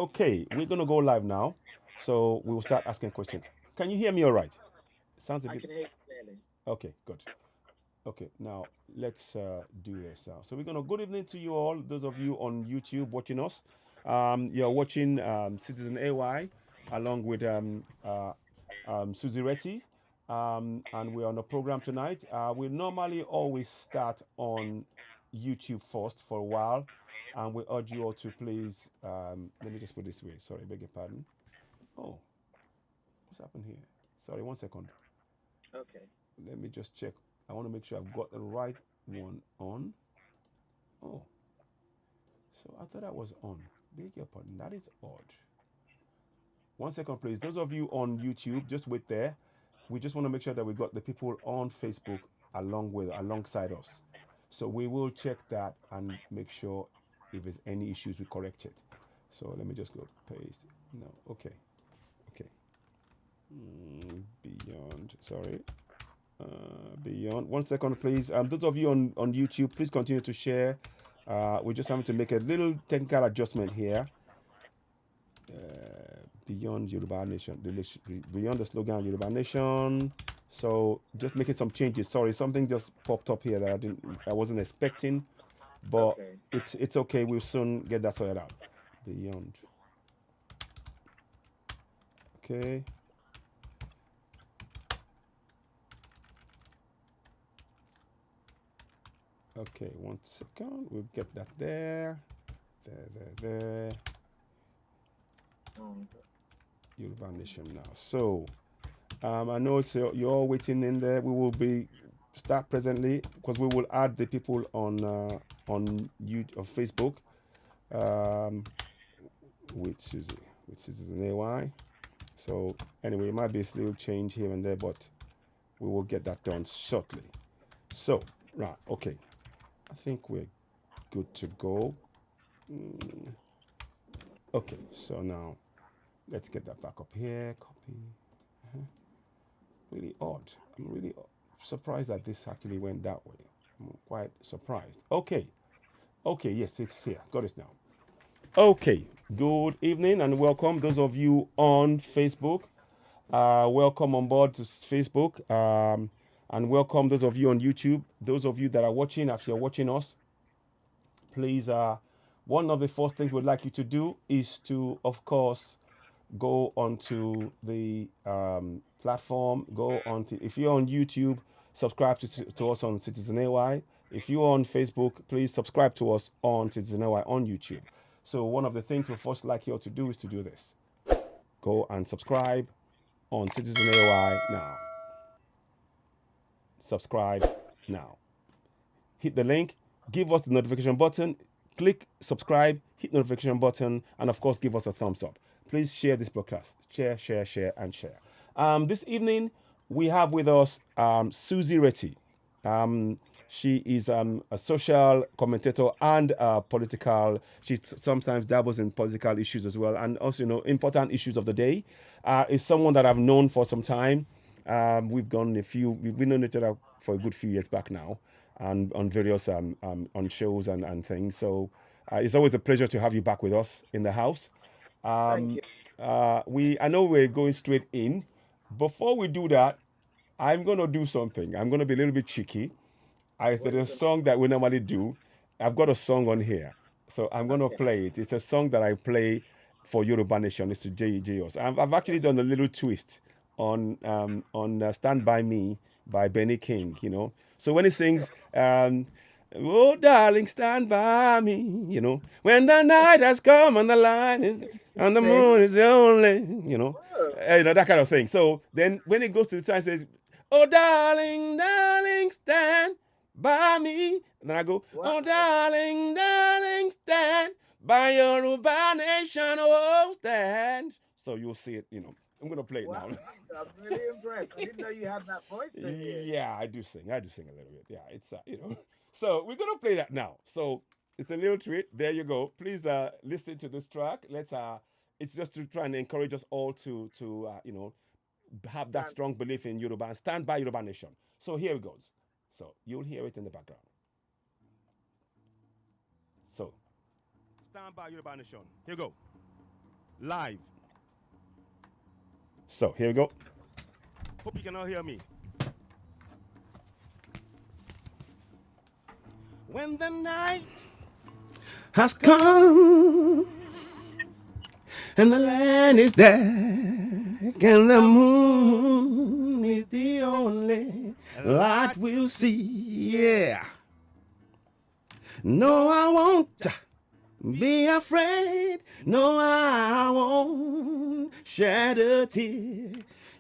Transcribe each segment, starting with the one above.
Okay, we're gonna go live now, so we will start asking questions. Can you hear me all right? Sounds a I bit. can hear you clearly. Okay, good. Okay, now let's do this. So we're gonna good evening to you all. Those of you on YouTube watching us, you're watching Citizen AY along with Susie Retty, and we're on a program tonight. We normally always start on YouTube first for a while, and we urge you all to please. Let me just put it this way. Sorry, beg your pardon. Oh, what's happened here? Sorry, 1 second. Okay. Let me just check. I want to make sure I've got the right one on. Oh, so I thought I was on. Beg your pardon. That is odd. 1 second, please. Those of you on YouTube, just wait there. We just want to make sure that we got the people on Facebook alongside us. So we will check that and make sure if there's any issues, we correct it. So let me just go paste. No, okay, okay. Beyond, sorry. Beyond. 1 second, please. Those of you on YouTube, please continue to share. We're just having to make a little technical adjustment here. Beyond Yoruba Nation, beyond the slogan Yoruba Nation. So just making some changes. Sorry, something just popped up here that I wasn't expecting, but Okay. it's okay. We'll soon get that sorted out. Beyond. Okay. Okay. 1 second. We'll get that there. There. Um, Yoruba Nation now. So I know you're all waiting in there. We will be start presently because we will add the people on YouTube, on Facebook, um, with Susie, with CitizenAY. So anyway, it might be a little change here and there, but we will get that done shortly. So right, okay, I think we're good to go. Okay, so now let's get that back up here. Copy. Really odd. I'm really surprised that this actually went that way. I'm quite surprised. Okay. Okay, yes, it's here. Got it now. Okay. Good evening and welcome those of you on Facebook. Welcome on board to Facebook. And welcome those of you on YouTube. Those of you that are watching, if you're watching us, please, one of the first things we'd like you to do is to, of course, go onto the platform. Go onto, if you're on YouTube, subscribe to us on CitizenAY. If you're on Facebook, please subscribe to us on CitizenAY on YouTube. So one of the things we first like you all to do is to do this. Go and subscribe on CitizenAY now. Subscribe now. Hit the link, give us the notification button, click subscribe, hit notification button, and of course, give us a thumbs up. Please share this broadcast. Share, and share. This evening, we have with us Susie Retty. She is a social commentator and political. She sometimes dabbles in political issues as well, and also, important issues of the day. Is someone that I've known for some time. We've been on each other for a good few years back now, and on various on shows and things. So it's always a pleasure to have you back with us in the house. Thank Um, you. I know we're going straight in. Before we do that, I'm gonna do something. I'm gonna be a little bit cheeky. What There's are you a gonna song that we normally do. I've got a song on here, so I'm gonna Okay. play it. It's a song that I play for Yoruba Nation. It's to JEJOS. I've actually done a little twist on "Stand by Me" by Benny King. So when he sings, "Oh darling, stand by me," when the night has come and the light is and the Sing. moon is the only, Whoa. that kind of thing. So then when it goes to the side, it says, "Oh darling, darling, stand by me." And then I go, Wow. "Oh darling, darling, stand by your Yoruba Nation, oh stand." So you'll see it. I'm gonna play it Wow. now. I'm really impressed. I didn't know you had that voice in you. Yeah, I do sing. I do sing a little bit. Yeah, it's. So we're gonna play that now. So it's a little treat. There you go. Please listen to this track. It's just to try and encourage us all to have that Stand. strong belief in Yoruba and stand by Yoruba Nation. So here it goes. So you'll hear it in the background. So stand by Yoruba Nation. Here you go. Live. So here we go. Hope you can all hear me. When the night has come and the land is dark and the moon is the only light we'll see. Yeah. No, I won't be afraid. No, I won't shed a tear.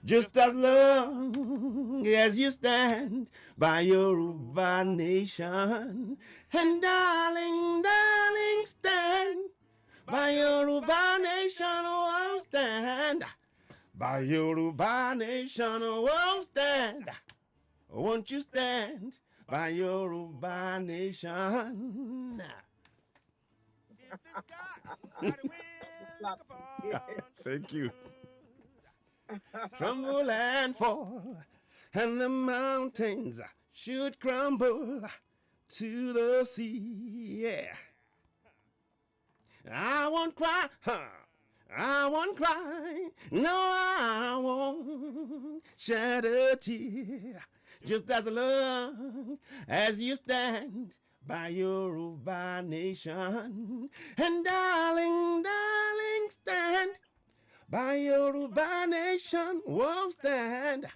Just as long as you stand by Yoruba nation. And darling, darling, stand by Yoruba nation. Oh, stand by Yoruba nation. Oh, stand. Won't you stand by Yoruba nation? Thank you. Crumble and fall, and the mountains should crumble to the sea. Yeah. I won't cry, I won't cry. No, I won't shed a tear. Just as long as you stand by Yoruba nation. And darling, darling, stand by Yoruba nation. Whoa, stand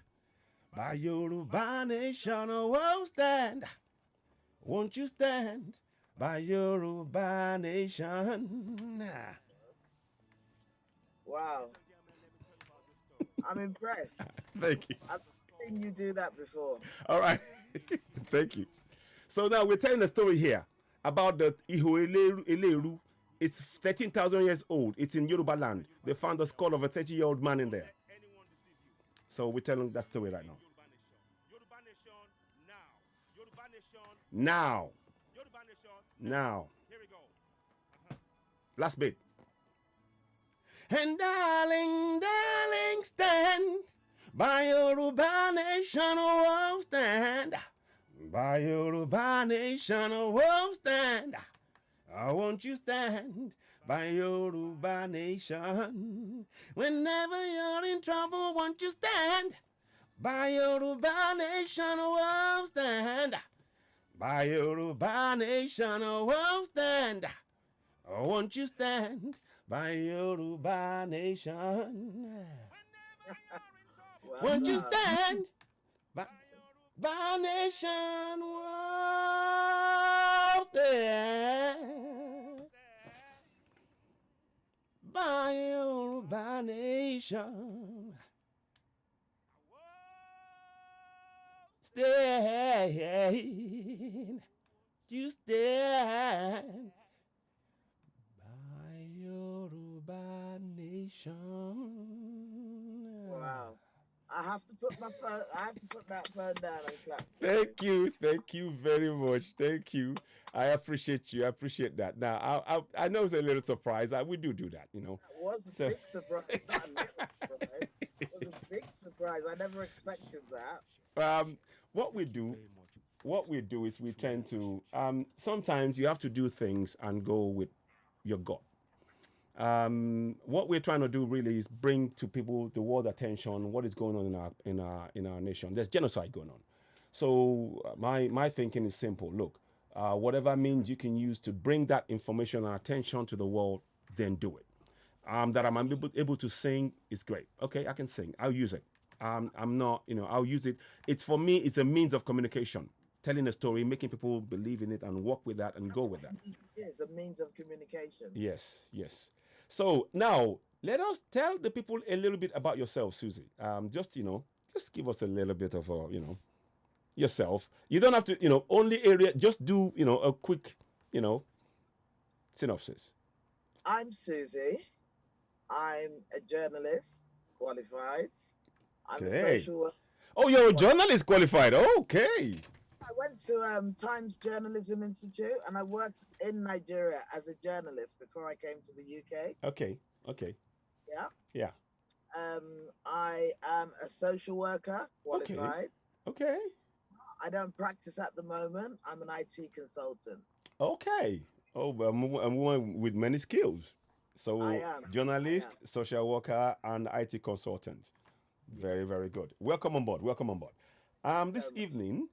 by Yoruba nation. Whoa, stand. Won't you stand by Yoruba nation? Wow. I'm impressed. Thank you. I've seen you do that before. All right. Thank you. So now we're telling a story here about the Iho Eleru. It's 13,000 years old. It's in Yoruba land. They found the skull of a 30-year-old man in there. So we're telling that story right now. Now. Now. Here we go. Last bit. And darling, darling, stand by Yoruba nation, oh, stand by Yoruba nation, oh, stand. Won't you stand by Yoruba nation? Whenever you're in trouble, won't you stand by Yoruba nation, oh, stand by Yoruba nation, oh, stand. Won't you stand by Yoruba nation? Won't you stand by nation? Won't stand by Yoruba nation. Stand, you stand by Yoruba nation. Wow. I have to put my phone. I have to put that phone down and clap. Thank you very much. Thank you. I appreciate you. I appreciate that. Now, I know it's a little surprise. We do that, you know. That was a big surprise. Not a little surprise. It was a big surprise. I never expected that. What we do is we tend to sometimes you have to do things and go with your gut. What we're trying to do really is bring to people the world attention what is going on in our nation. There's genocide going on. So my thinking is simple. Look, whatever means you can use to bring that information and attention to the world, then do it. That I'm able to sing is great. Okay, I can sing. I'll use it. I'm not, I'll use it. It's for me, it's a means of communication, telling a story, making people believe in it and work with that and go with that. It's a means of communication. Yes. So now let us tell the people a little bit about yourself, Susie. Just give us a little bit of yourself. You don't have to, only area. Just do, a quick, synopsis. I'm Susie. I'm a journalist, qualified. I'm a social worker. Oh, you're a journalist qualified. Okay. I went to Times Journalism Institute and I worked in Nigeria as a journalist before I came to the UK. Okay. Yeah. I am a social worker, qualified. Okay. I don't practice at the moment. I'm an IT consultant. Okay. Oh, I'm one with many skills. So, am. journalist, social worker, and IT consultant. Very, very good. Welcome on board. Welcome on board. This evening,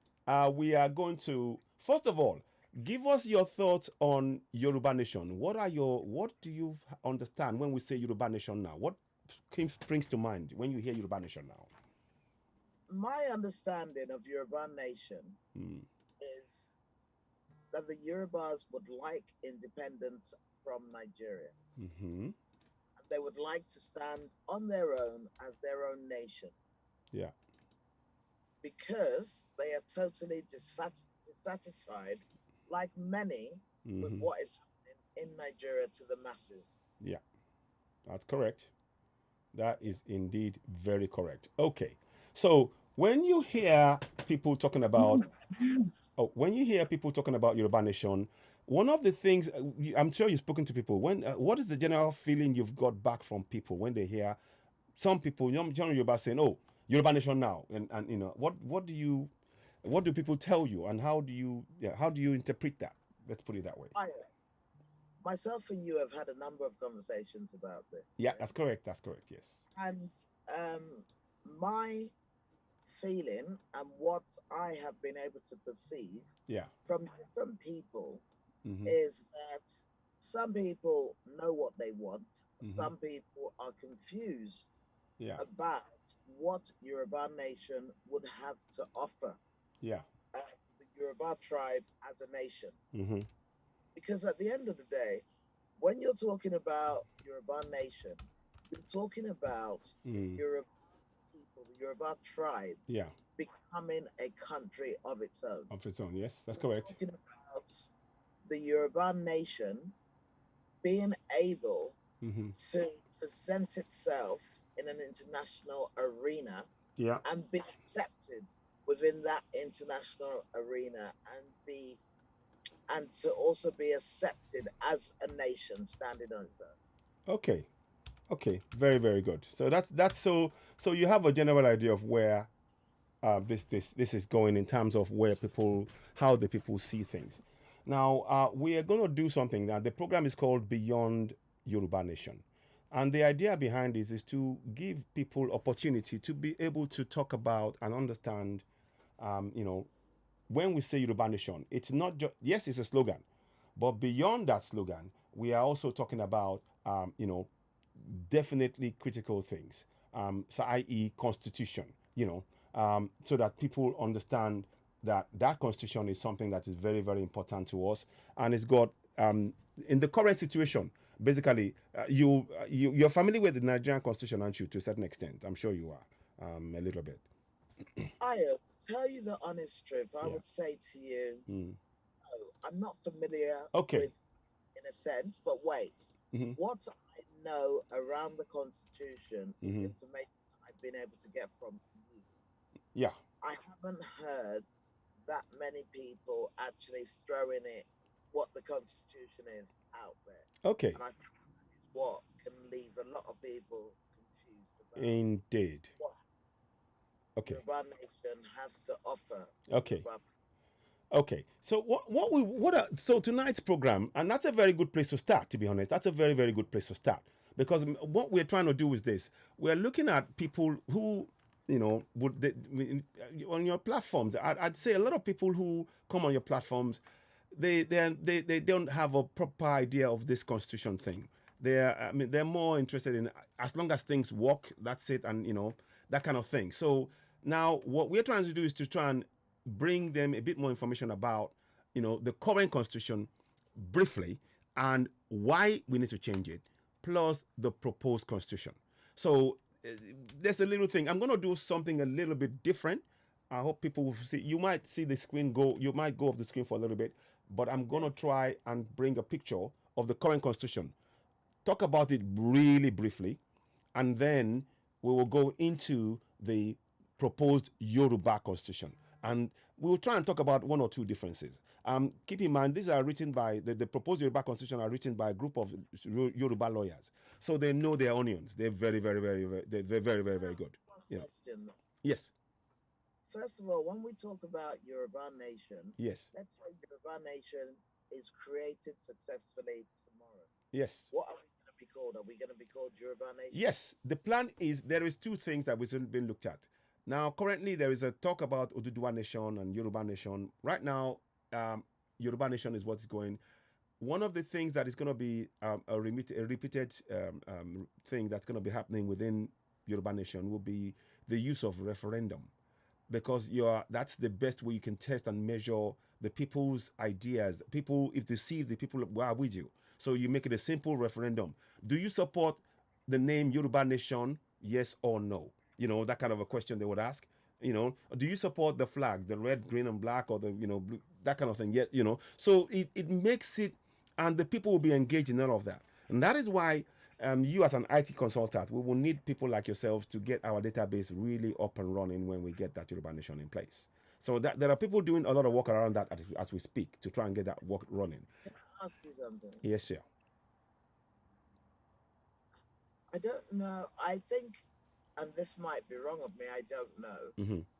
we are going to, first of all, give us your thoughts on Yoruba Nation. What do you understand when we say Yoruba Nation now? What springs to mind when you hear Yoruba Nation now? My understanding of Yoruba Nation is that the Yorubas would like independence from Nigeria. Mm-hmm. They would like to stand on their own as their own nation. Yeah. Because they are totally dissatisfied, like many, with what is happening in Nigeria to the masses. Yeah, that's correct. That is indeed very correct. Okay. So when you hear people talking about Yoruba Nation, one of the things I'm sure you've spoken to people. What is the general feeling you've got back from people when they hear some people, young Yoruba saying, "Oh, Yoruba Nation now," and what do people tell you, and how do you interpret that? Let's put it that way. Myself and you have had a number of conversations about this. Yeah, right? That's correct. That's correct. Yes. And my feeling and what I have been able to perceive from different people is that some people know what they want. Some people are confused about what Yoruba Nation would have to offer the Yoruba tribe as a nation. Because at the end of the day, when you're talking about Yoruba Nation, you're talking about the Yoruba people, the Yoruba tribe, becoming a country of its own. Of its own, yes, that's correct. Talking about the Yoruba Nation being able to present itself in an international arena and be accepted within that international arena and to also be accepted as a nation standing on its own. Okay, very, very good. So that's so you have a general idea of where this is going in terms of how the people see things. Now we are going to do something. Now the program is called Beyond Yoruba Nation, and the idea behind this is to give people opportunity to be able to talk about and understand, when we say Yoruba Nation, it's not just, yes, it's a slogan, but beyond that slogan, we are also talking about, definitely critical things, so i.e. constitution, so that people understand that constitution is something that is very, very important to us, and it's got, in the current situation, basically, you're familiar with the Nigerian constitution, aren't you, to a certain extent? I'm sure you are, a little bit. Tell you the honest truth, I would say to you, no, I'm not familiar with, in a sense, but wait. What I know around the Constitution is information I've been able to get from you. Yeah. I haven't heard that many people actually throwing it, what the Constitution is, out there. Okay. And I think that is what can leave a lot of people confused about. Indeed. What Yoruba Nation has to offer. Okay. So so tonight's program, and that's a very good place to start, to be honest. That's a very, very good place to start. Because what we're trying to do is this. We're looking at people who, on your platforms. I'd say a lot of people who come on your platforms, they don't have a proper idea of this constitution thing. They're more interested in, as long as things work, that's it, and that kind of thing. So now what we're trying to do is to try and bring them a bit more information about, the current constitution briefly, and why we need to change it, plus the proposed constitution. So there's a little thing. I'm going to do something a little bit different. I hope people will see. You might see the screen go. You might go off the screen for a little bit, but I'm going to try and bring a picture of the current constitution, talk about it really briefly, and then we will go into the proposed Yoruba constitution. And we will try and talk about one or two differences. Keep in mind, these are written by, the proposed Yoruba constitution are written by a group of Yoruba lawyers. So they know their onions. They're very, very, very, they're very, very, very good. Question. Yes. First of all, when we talk about Yoruba Nation, yes, let's say Yoruba Nation is created successfully tomorrow. Yes. What are we going to be called? called? Are we going to be called Yoruba Nation? Yes, the plan is there is two things that we've been looked at. Now, currently there is a talk about Oduduwa Nation and Yoruba Nation. Right now, Yoruba Nation is what's going. One of the things that is going to be a repeated thing that's going to be happening within Yoruba Nation will be the use of referendum, because that's the best way you can test and measure the people's ideas. People, if they see the people are with you, so you make it a simple referendum. Do you support the name Yoruba Nation? Yes or no? That kind of a question they would ask. Do you support the flag, the red, green, and black, or the blue, that kind of thing? Yet, so it makes it, and the people will be engaged in all of that, and that is why you as an IT consultant, we will need people like yourselves to get our database really up and running when we get that Yoruba Nation in place. So that there are people doing a lot of work around that as we speak to try and get that work running. Can I ask you something? Yes, sir. I don't know. I think, and this might be wrong of me, I don't know,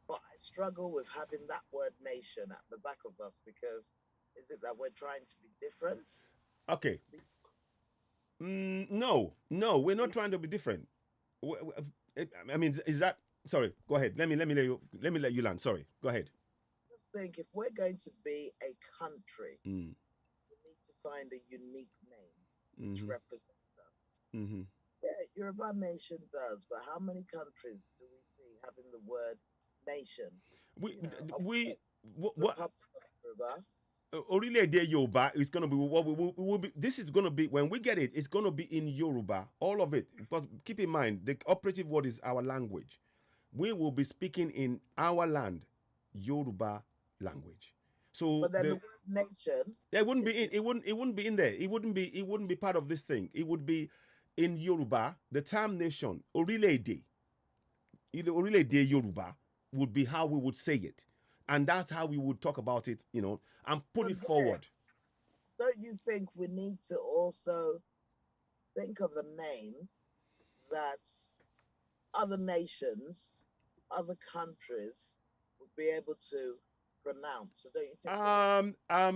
but I struggle with having that word nation at the back of us, because is it that we're trying to be different? Okay. No, we're not trying to be different. I mean, is that, sorry, go ahead. Let me let you land. Sorry, go ahead. Just think, if we're going to be a country, we need to find a unique name which represents us. Yeah, Yoruba Nation does, but how many countries do we see having the word nation? Orílẹ̀-èdè Yoruba is going to be what we will be. This is going to be, when we get it, it's going to be in Yoruba, all of it. Because keep in mind, the operative word is our language. We will be speaking in our land, Yoruba language. So but then the word nation, it wouldn't be in, it wouldn't be in there. It wouldn't be part of this thing. It would be in Yoruba. The term nation, Orílẹ̀-èdè Yoruba, would be how we would say it. And that's how we would talk about it, and put it forward. Don't you think we need to also think of a name that other nations, other countries would be able to pronounce? So don't you think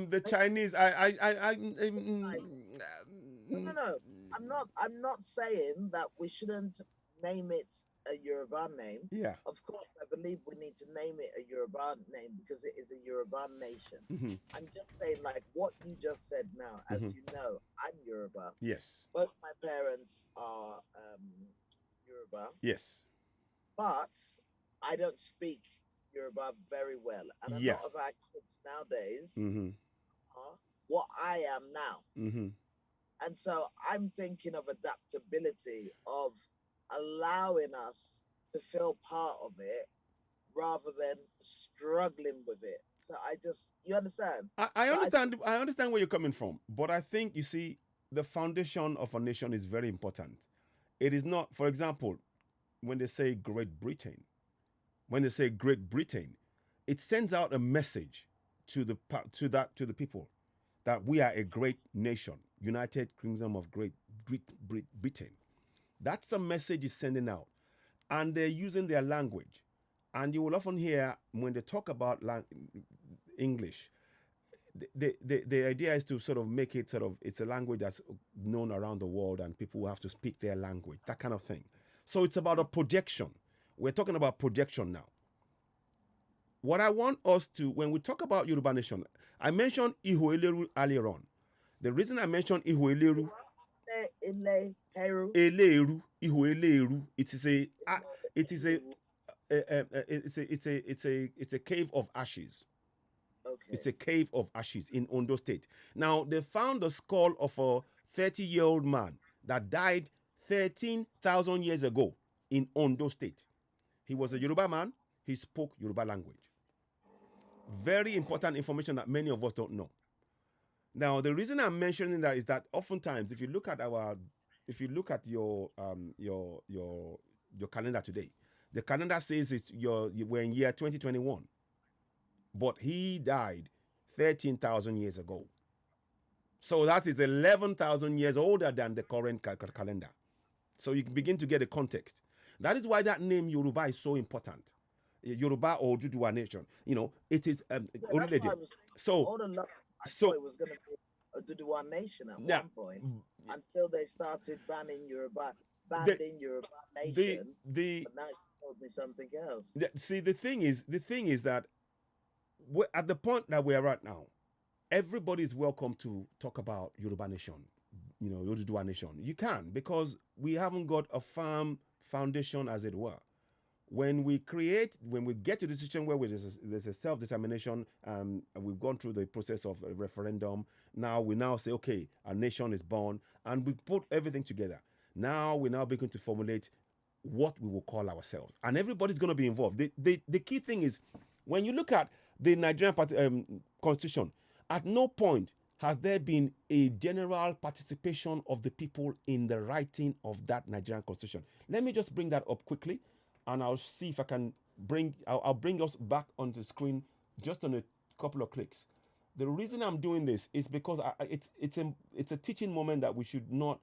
the Chinese, No. I'm not saying that we shouldn't name it a Yoruba name. Yeah. Of course, I believe we need to name it a Yoruba name because it is a Yoruba nation. I'm just saying, like what you just said now, as you know, I'm Yoruba. Yes. Both my parents are Yoruba. Yes. But I don't speak Yoruba very well. And a lot of our kids nowadays are what I am now. And so I'm thinking of adaptability, of allowing us to feel part of it rather than struggling with it. So you understand? I understand. I understand where you're coming from, but I think, you see, the foundation of a nation is very important. It is not, for example, when they say Great Britain, it sends out a message to the people that we are a great nation, United Kingdom of Great Britain. That's a message is sending out, and they're using their language. And you will often hear when they talk about English, the idea is to sort of make it it's a language that's known around the world, and people will have to speak their language, that kind of thing. So it's about a projection. We're talking about projection now. What I want us to, when we talk about Yoruba Nation, I mentioned Iho earlier on. The reason I mentioned Iho Eleru, it's a cave of ashes. Okay. It's a cave of ashes in Ondo State. Now, they found the skull of a 30-year-old man that died 13,000 years ago in Ondo State. He was a Yoruba man. He spoke Yoruba language. Very important information that many of us don't know. Now, the reason I'm mentioning that is that oftentimes, if you look at your calendar today, the calendar says we're in year 2021, but he died 13,000 years ago. So that is 11,000 years older than the current calendar. So you can begin to get a context. That is why that name Yoruba is so important. Yoruba or Oduduwa Nation. It is so all along, I thought it was going to be Oduduwa Nation at one point until they started banning Yoruba Nation. But now you told me something else. See, the thing is that at the point that we are at now, everybody is welcome to talk about Yoruba Nation, Oduduwa Nation. You can, because we haven't got a firm foundation, as it were. When we get to the situation where there's a self-determination, and we've gone through the process of a referendum, we now say, okay, a nation is born, and we put everything together. Now we're beginning to formulate what we will call ourselves, and everybody's going to be involved. The key thing is, when you look at the Nigerian constitution, at no point has there been a general participation of the people in the writing of that Nigerian constitution. Let me just bring that up quickly, and I'll see if I can I'll bring us back onto the screen just on a couple of clicks. The reason I'm doing this is because it's a teaching moment that we should not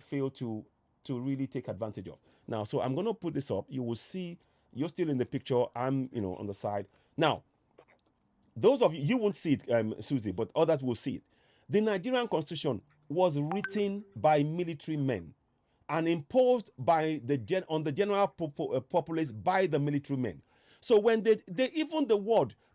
fail to really take advantage of. Now, so I'm going to put this up. You will see you're still in the picture. I'm on the side. Now, those of you won't see it, Susie, but others will see it. The Nigerian constitution was written by military men and imposed by on the general populace by the military men. So when they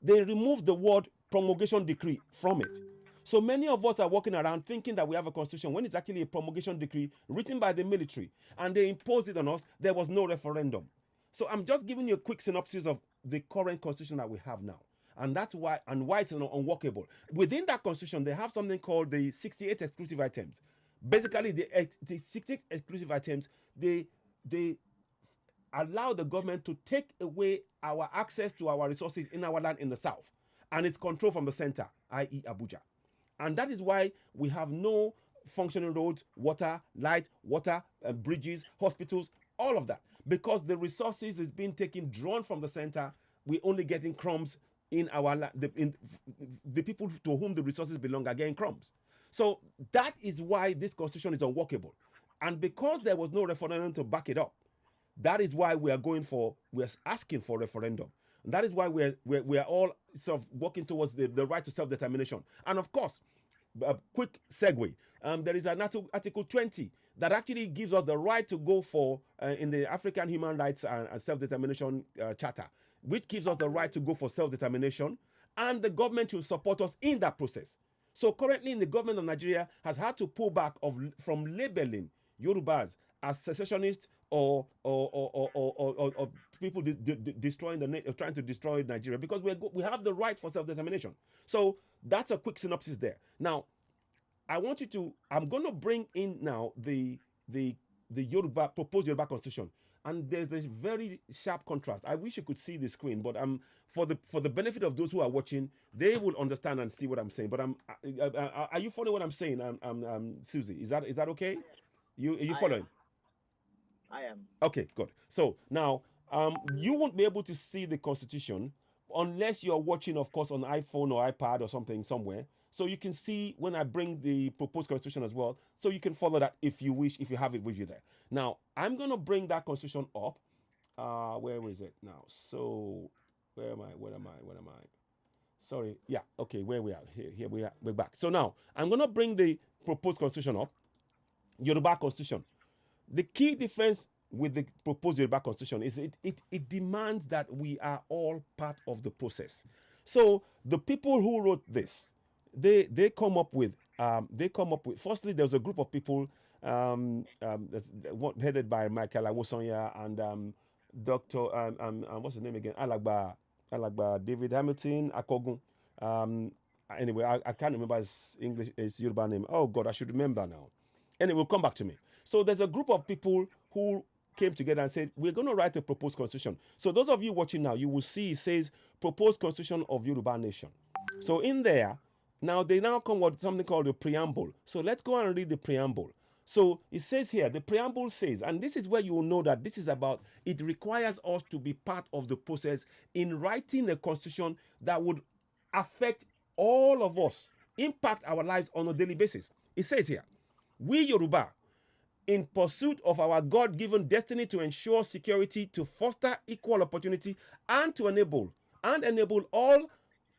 removed the word promulgation decree from it. So many of us are walking around thinking that we have a constitution when it's actually a promulgation decree written by the military, and they imposed it on us. There was no referendum. So I'm just giving you a quick synopsis of the current constitution that we have now. And that's why it's unworkable. Within that constitution, they have something called the 68 exclusive items. Basically, the 68 exclusive items, they allow the government to take away our access to our resources in our land in the south. And it's controlled from the center, i.e. Abuja. And that is why we have no functioning roads, water, light, bridges, hospitals, all of that. Because the resources is being drawn from the center, we're only getting crumbs in our land. The people to whom the resources belong are getting crumbs. So that is why this constitution is unworkable. And because there was no referendum to back it up, that is why we're asking for referendum. And that is why we're all sort of working towards the right to self-determination. And of course, a quick segue, there is an Article 20 that actually gives us the right to go for, in the African Human Rights and Self-Determination Charter, which gives us the right to go for self-determination, and the government will support us in that process. So currently, the government of Nigeria has had to pull back from labeling Yorubas as secessionists or people trying to destroy Nigeria, because we have the right for self-determination. So that's a quick synopsis there. Now, I'm going to bring in now the proposed Yoruba constitution, and there's a very sharp contrast. I wish you could see the screen, but for the benefit of those who are watching, they will understand and see what I'm saying. But are you following what I'm saying? Susie, is that okay? Are you following? I am. Okay, good. So now, you won't be able to see the constitution unless you're watching, of course, on iPhone or iPad or something somewhere. So you can see when I bring the proposed constitution as well. So you can follow that if you wish, if you have it with you there. Now, I'm going to bring that constitution up. Where is it now? So where am I? Sorry. Yeah. Okay. Where we are. Here we are. We're back. So now I'm going to bring the proposed constitution up. Yoruba constitution. The key difference with the proposed Yoruba constitution is it demands that we are all part of the process. So the people who wrote this, they come up with firstly, there's a group of people headed by Michael Awosonya and Dr. What's his name again? Alagba David Hamilton Akogun. Anyway, I can't remember his Yoruba name. Oh God, I should remember now. Anyway, we'll come back to me. So there's a group of people who came together and said, we're going to write a proposed constitution. So those of you watching now, you will see it says proposed constitution of Yoruba nation. So in there, now they come with something called the preamble. So let's go and read the preamble. So it says here, the preamble says, and this is where you will know that this is about, it requires us to be part of the process in writing a constitution that would affect all of us, impact our lives on a daily basis. It says here, we Yoruba, in pursuit of our God-given destiny to ensure security, to foster equal opportunity, and to enable all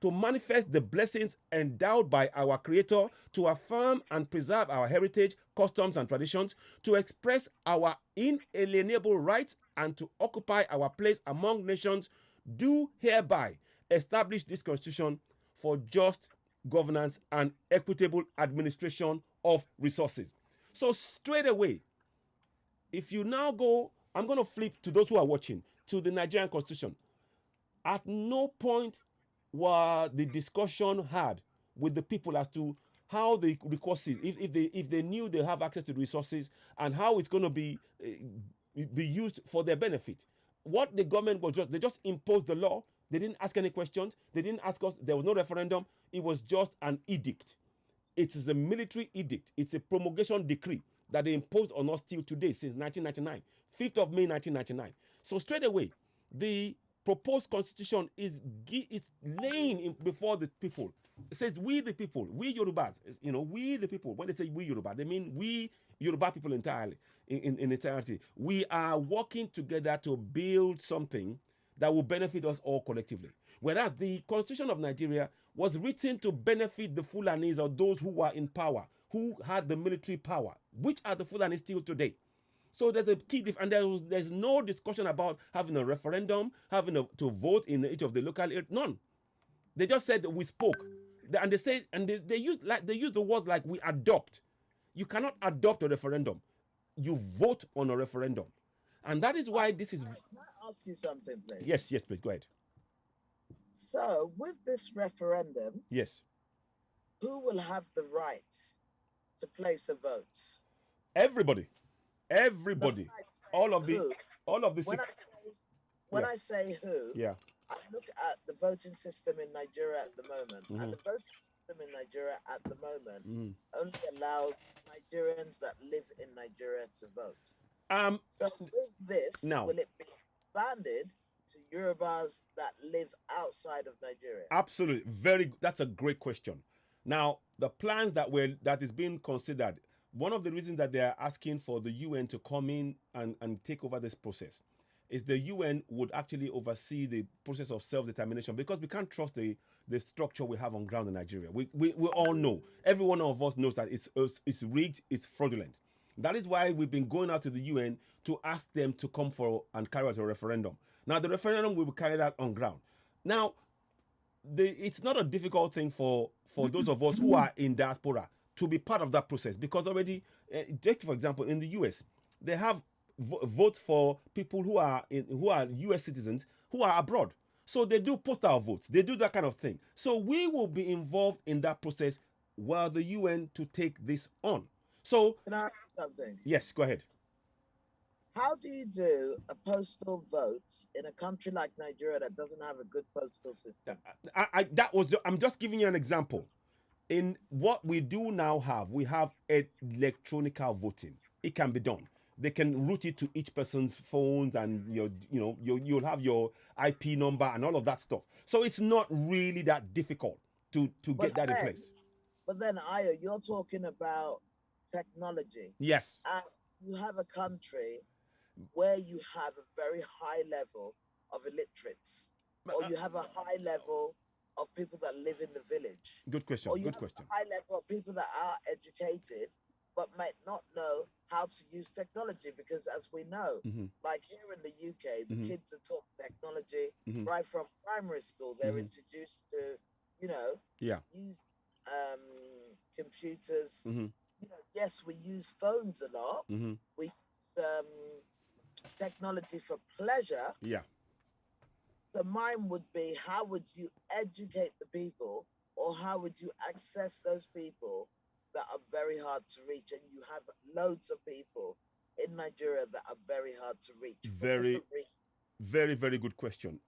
to manifest the blessings endowed by our Creator, to affirm and preserve our heritage, customs, and traditions, to express our inalienable rights, and to occupy our place among nations, do hereby establish this Constitution for just governance and equitable administration of resources. So straight away, if you now go, I'm going to flip to those who are watching, to the Nigerian Constitution. At no point were the discussion had with the people as to how the resources, if they knew they have access to the resources, and how it's going to be used for their benefit. What the government was they just imposed the law. They didn't ask any questions. They didn't ask us. There was no referendum. It was just an edict. It is a military edict. It's a promulgation decree that they imposed on us till today, since 1999, 5th of May 1999. So straight away, the proposed constitution is laying before the people. It says we the people, we Yorubas, we the people. When they say we Yoruba, they mean we Yoruba people entirely, in entirety. We are working together to build something that will benefit us all collectively. Whereas the Constitution of Nigeria was written to benefit the Fulanis, or those who were in power, who had the military power, which are the Fulanis still today. So there's a key difference, and there's no discussion about having a referendum, to vote in each of the local areas. None. They just said that we spoke, and they said, and they use the words like we adopt. You cannot adopt a referendum. You vote on a referendum, and that is why this is. Can I ask you something, please? Yes, please go ahead. So with this referendum, yes, who will have the right to place a vote? Everybody. All of the When I say who, yeah, I look at the voting system in Nigeria at the moment, and the voting system in Nigeria at the moment only allows Nigerians that live in Nigeria to vote. So with this, will it be expanded to Yorubas that live outside of Nigeria? Absolutely. That's a great question. Now, the plans that is being considered, one of the reasons that they are asking for the UN to come in and take over this process is the UN would actually oversee the process of self-determination, because we can't trust the structure we have on ground in Nigeria. We all know, every one of us knows that it's rigged, it's fraudulent. That is why we've been going out to the UN to ask them to come for and carry out a referendum. Now, the referendum will be carried out on ground. Now, it's not a difficult thing for those of us who are in diaspora to be part of that process, because already, take for example, in the US, they have votes for people who are US citizens who are abroad. So they do postal votes. They do that kind of thing. So we will be involved in that process while the UN to take this on. So, can I ask something? Yes, go ahead. How do you do a postal vote in a country like Nigeria that doesn't have a good postal system? I'm just giving you an example. In what we do now we have electronic voting. It can be done. They can route it to each person's phones, and you'll have your IP number and all of that stuff. So it's not really that difficult to get that in place. But then, Ayo, you're talking about technology. Yes. And you have a country where you have a very high level of illiterates, or you have a high level of people that live in the village. Good question. Or you have a high level of people that are educated but might not know how to use technology, because as we know, like here in the UK, the kids are taught technology right from primary school. They're introduced to, use computers. Yes, we use phones a lot. We use technology for pleasure. Yeah. So mine would be, how would you educate the people, or how would you access those people that are very hard to reach? And you have loads of people in Nigeria that are very hard to reach. Very, very good question.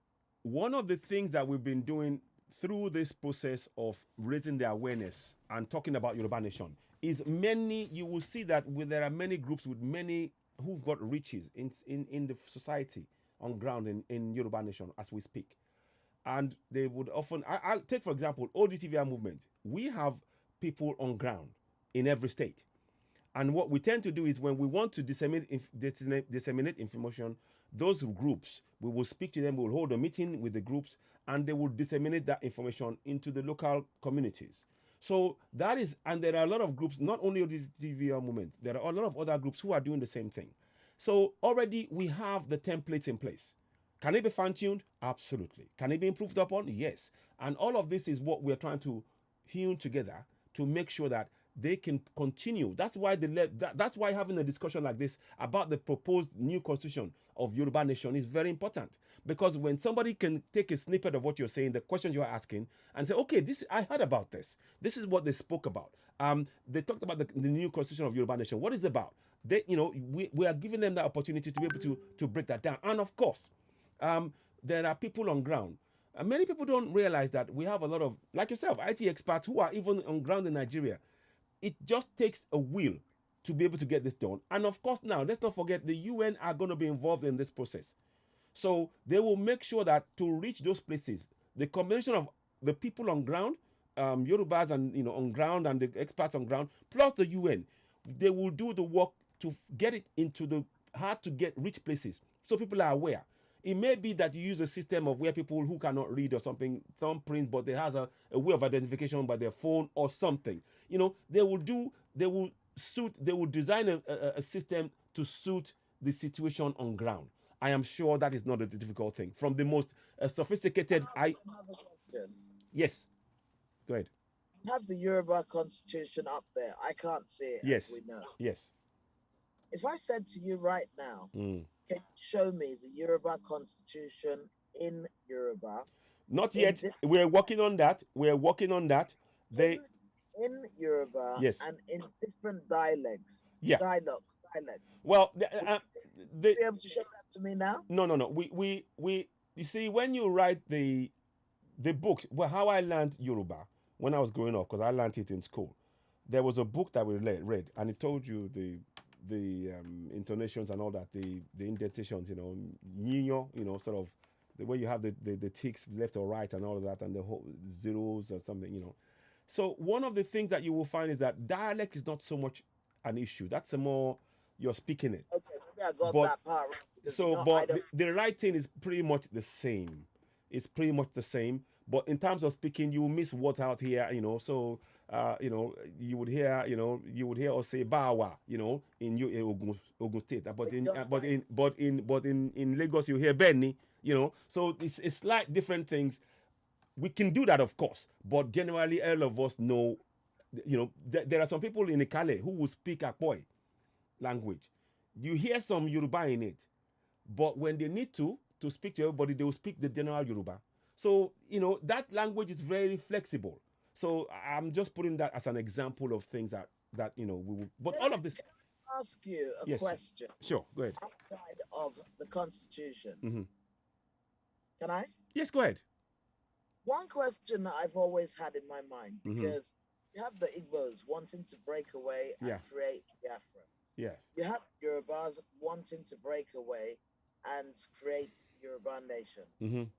One of the things that we've been doing through this process of raising the awareness and talking about Yoruba Nation is you will see that there are many groups with many who've got riches in the society on ground in Yoruba Nation as we speak. And they would often, I take for example, OduduwaTVR movement. We have people on ground in every state. And what we tend to do is when we want to disseminate information, those groups, we will speak to them, we will hold a meeting with the groups, and they will disseminate that information into the local communities. So that is, and there are a lot of groups, not only OduduwaTVR Movement, there are a lot of other groups who are doing the same thing. So already we have the templates in place. Can it be fine-tuned? Absolutely. Can it be improved upon? Yes. And all of this is what we're trying to hew together to make sure that they can continue. That's why that's why having a discussion like this about the proposed new constitution of Yoruba Nation is very important. Because when somebody can take a snippet of what you're saying, the questions you're asking, and say, okay, this I heard about this. This is what they spoke about. They talked about the new constitution of Yoruba Nation. What is it about? They, we are giving them that opportunity to be able to break that down. And of course, there are people on ground. Many people don't realize that we have a lot of, like yourself, IT experts who are even on ground in Nigeria. It just takes a will to be able to get this done. And of course, now, let's not forget the UN are going to be involved in this process. So they will make sure that to reach those places, the combination of the people on ground, Yorubas and on ground and the experts on ground, plus the UN, they will do the work to get it into the hard to get rich places so people are aware. It may be that you use a system of where people who cannot read or something, thumbprint, but they has a way of identification by their phone or something. They will design a system to suit the situation on ground. I am sure that is not a difficult thing. From the most sophisticated... Another question. Yes. Go ahead. You have the Yoruba constitution up there. I can't see it, yes. as we know. Yes. If I said to you right now, can you show me the Yoruba constitution in Yoruba? Not yet. We're working on that. In Yoruba, yes, and in different dialects. Yeah. Dialects. Well, be able to show that to me now? No. We you see, when you write the book, well, how I learned Yoruba when I was growing up, because I learned it in school. There was a book that we read, and it told you the intonations and all that, the indentations, sort of the way you have the ticks left or right and all of that, and the whole zeros or something, So one of the things that you will find is that dialect is not so much an issue. That's more you're speaking it. Okay, maybe I got that part right. So, but the writing is pretty much the same. It's pretty much the same. But in terms of speaking, you will miss words out here, So, you would hear us say "bawa," in Ogun State. But in Lagos, you hear "Benny," So it's slight different things. We can do that, of course. But generally, all of us know, there are some people in Ikale who will speak Akpoi language. You hear some Yoruba in it. But when they need to speak to everybody, they will speak the general Yoruba. So, that language is very flexible. So I'm just putting that as an example of things that we will. But all of this. Can I ask you a question? Sure, go ahead. Outside of the Constitution. Mm-hmm. Can I? Yes, go ahead. One question that I've always had in my mind, because you have the Igbos wanting to break away and create Biafra. Yeah. You have Yorubas wanting to break away and create Yoruba Nation,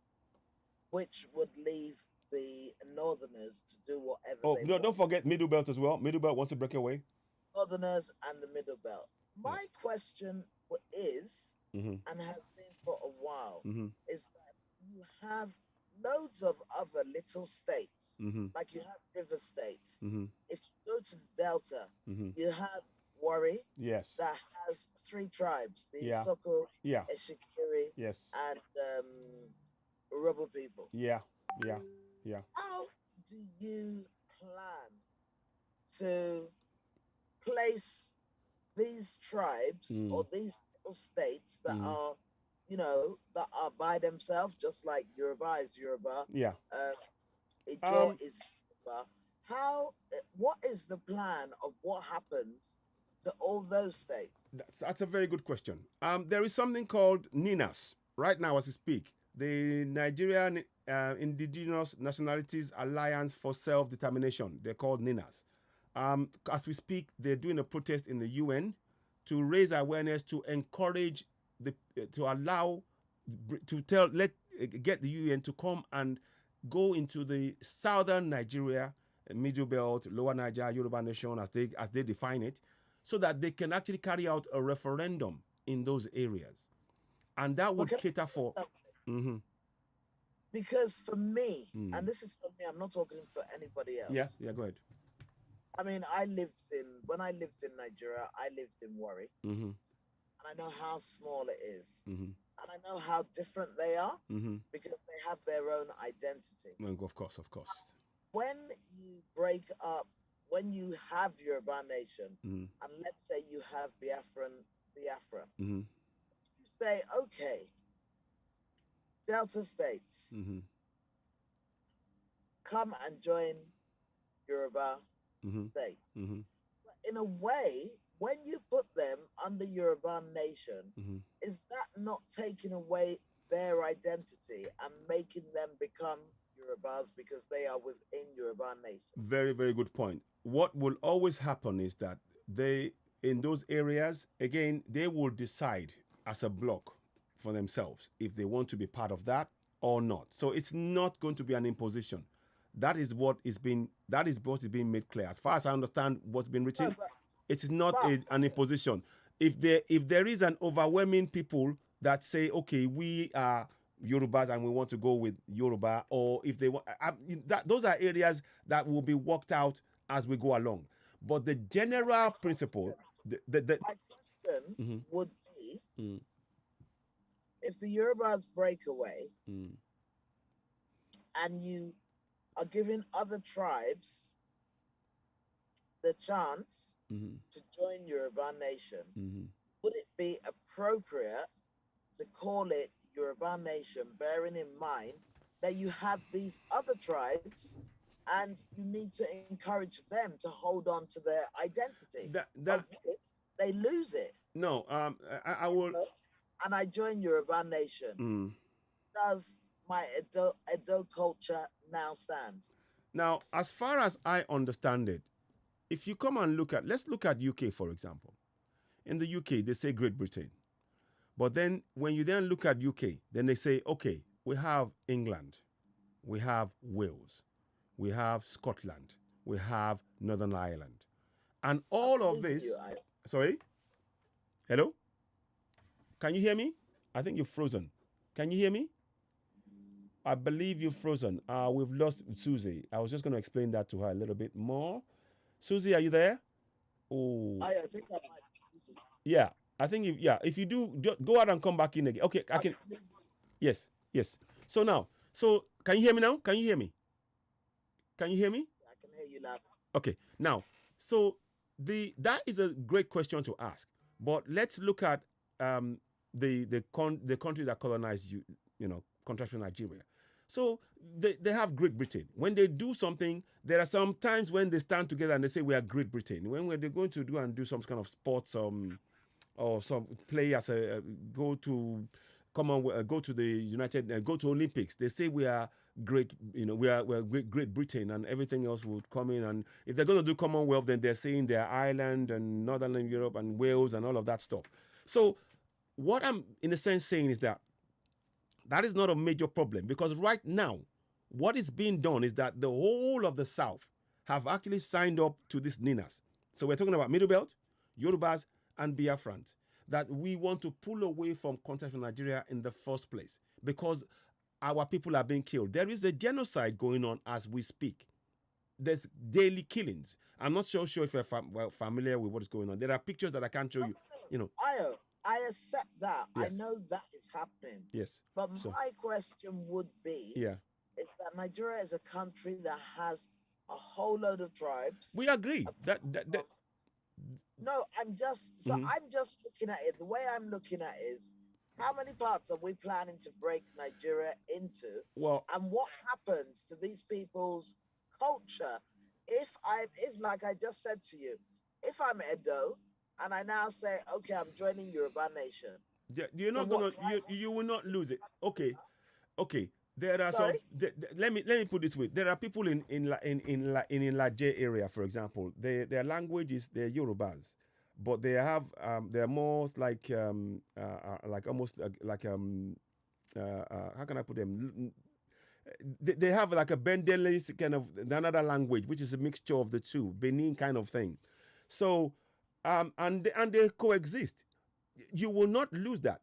which would leave the Northerners to do whatever they want. Don't forget Middle Belt as well. Middle Belt wants to break away. Northerners and the Middle Belt. My question is, and has been for a while, is that you have loads of other little states, like you have river states. If you go to the Delta, you have Warri, that has 3 tribes: the Isoko, Eshikiri, and Yoruba people. How do you plan to place these tribes or these little states that are, that are by themselves, just like Yoruba is Yoruba, Ijaw is Yoruba? What is the plan of what happens to all those states? That's a very good question. There is something called NINAS right now as we speak, the Nigerian Indigenous Nationalities Alliance for Self-Determination. They're called NINAS. As we speak, they're doing a protest in the UN to raise awareness, to encourage get the UN to come and go into the southern Nigeria, Middle Belt, Lower Niger, Yoruba Nation, as they define it, so that they can actually carry out a referendum in those areas. And that would cater for... Mm-hmm. Because for me, and this is for me, I'm not talking for anybody else. Yeah, go ahead. I mean, when I lived in Nigeria, I lived in Warri. Mm-hmm. And I know how small it is. Mm-hmm. And I know how different they are, because they have their own identity. Of course. When you break up, when you have Yoruba Nation, and let's say you have Biafra, you say, okay, Delta states, come and join Yoruba state. But in a way, when you put them under Yoruba Nation, is that not taking away their identity and making them become Yorubas because they are within Yoruba Nation? Very, very good point. What will always happen is that they, in those areas, again, they will decide as a bloc for themselves if they want to be part of that or not. So it's not going to be an imposition. That is what is being made clear. As far as I understand what's been written, it's not an imposition. If there is an overwhelming people that say, okay, we are Yorubas and we want to go with Yoruba, or if they want, those are areas that will be worked out as we go along. But the general principle, my question would be, if the Yorubas break away and you are giving other tribes the chance to join Yoruba Nation, would it be appropriate to call it Yoruba Nation, bearing in mind that you have these other tribes and you need to encourage them to hold on to their identity? They lose it. No, I will... And I join Yoruba Nation. Does my Edo culture now stand? Now, as far as I understand it, if you come and let's look at UK, for example. In the UK, they say Great Britain. But then when you then look at UK, then they say, okay, we have England, we have Wales, we have Scotland, we have Northern Ireland. And all of this... Sorry? Hello? Can you hear me? I think you're frozen. Can you hear me? I believe you're frozen. We've lost Susie. I was just going to explain that to her a little bit more. Susie, are you there? Oh. I think I might be busy. Yeah, I think if you do, go out and come back in again. Okay, I can. Yes. So can you hear me now? Can you hear me? Can you hear me? I can hear you loud. Okay, now, so that is a great question to ask. But let's look at the country that colonized contractual Nigeria. So they have Great Britain. When they do something, there are some times when they stand together and they say we are Great Britain. When they're going to do some kind of sports or some play as go to the United, go to Olympics, they say we are great, we're Great Britain, and everything else would come in. And if they're going to do Commonwealth, then they're saying they're Ireland and Northern Europe and Wales and all of that stuff. So what I'm in a sense saying is that is not a major problem, because right now what is being done is that the whole of the South have actually signed up to this NINAS. So we're talking about Middle Belt, Yorubas, and Biafrans, that we want to pull away from contact with Nigeria in the first place because our people are being killed. There is a genocide going on as we speak. There's daily killings. I'm not so sure if you're familiar with what is going on. There are pictures that I can't show you. I accept that. Yes. I know that is happening. Yes. But my question would be, is that Nigeria is a country that has a whole load of tribes. We agree. No, I'm just looking at it. The way I'm looking at it is, how many parts are we planning to break Nigeria into? Well, and what happens to these people's culture if like I just said to you, if I'm Edo and I now say, okay, I'm joining Yoruba Nation. You're not you will not lose it. Okay. There are some. Let me put it this way. There are people in Laje area, for example. Their language is they're Yorubas, but they have they're more like almost like how can I put them? They have like a Bendelis kind of another language, which is a mixture of the two, Benin kind of thing. So and they coexist. You will not lose that.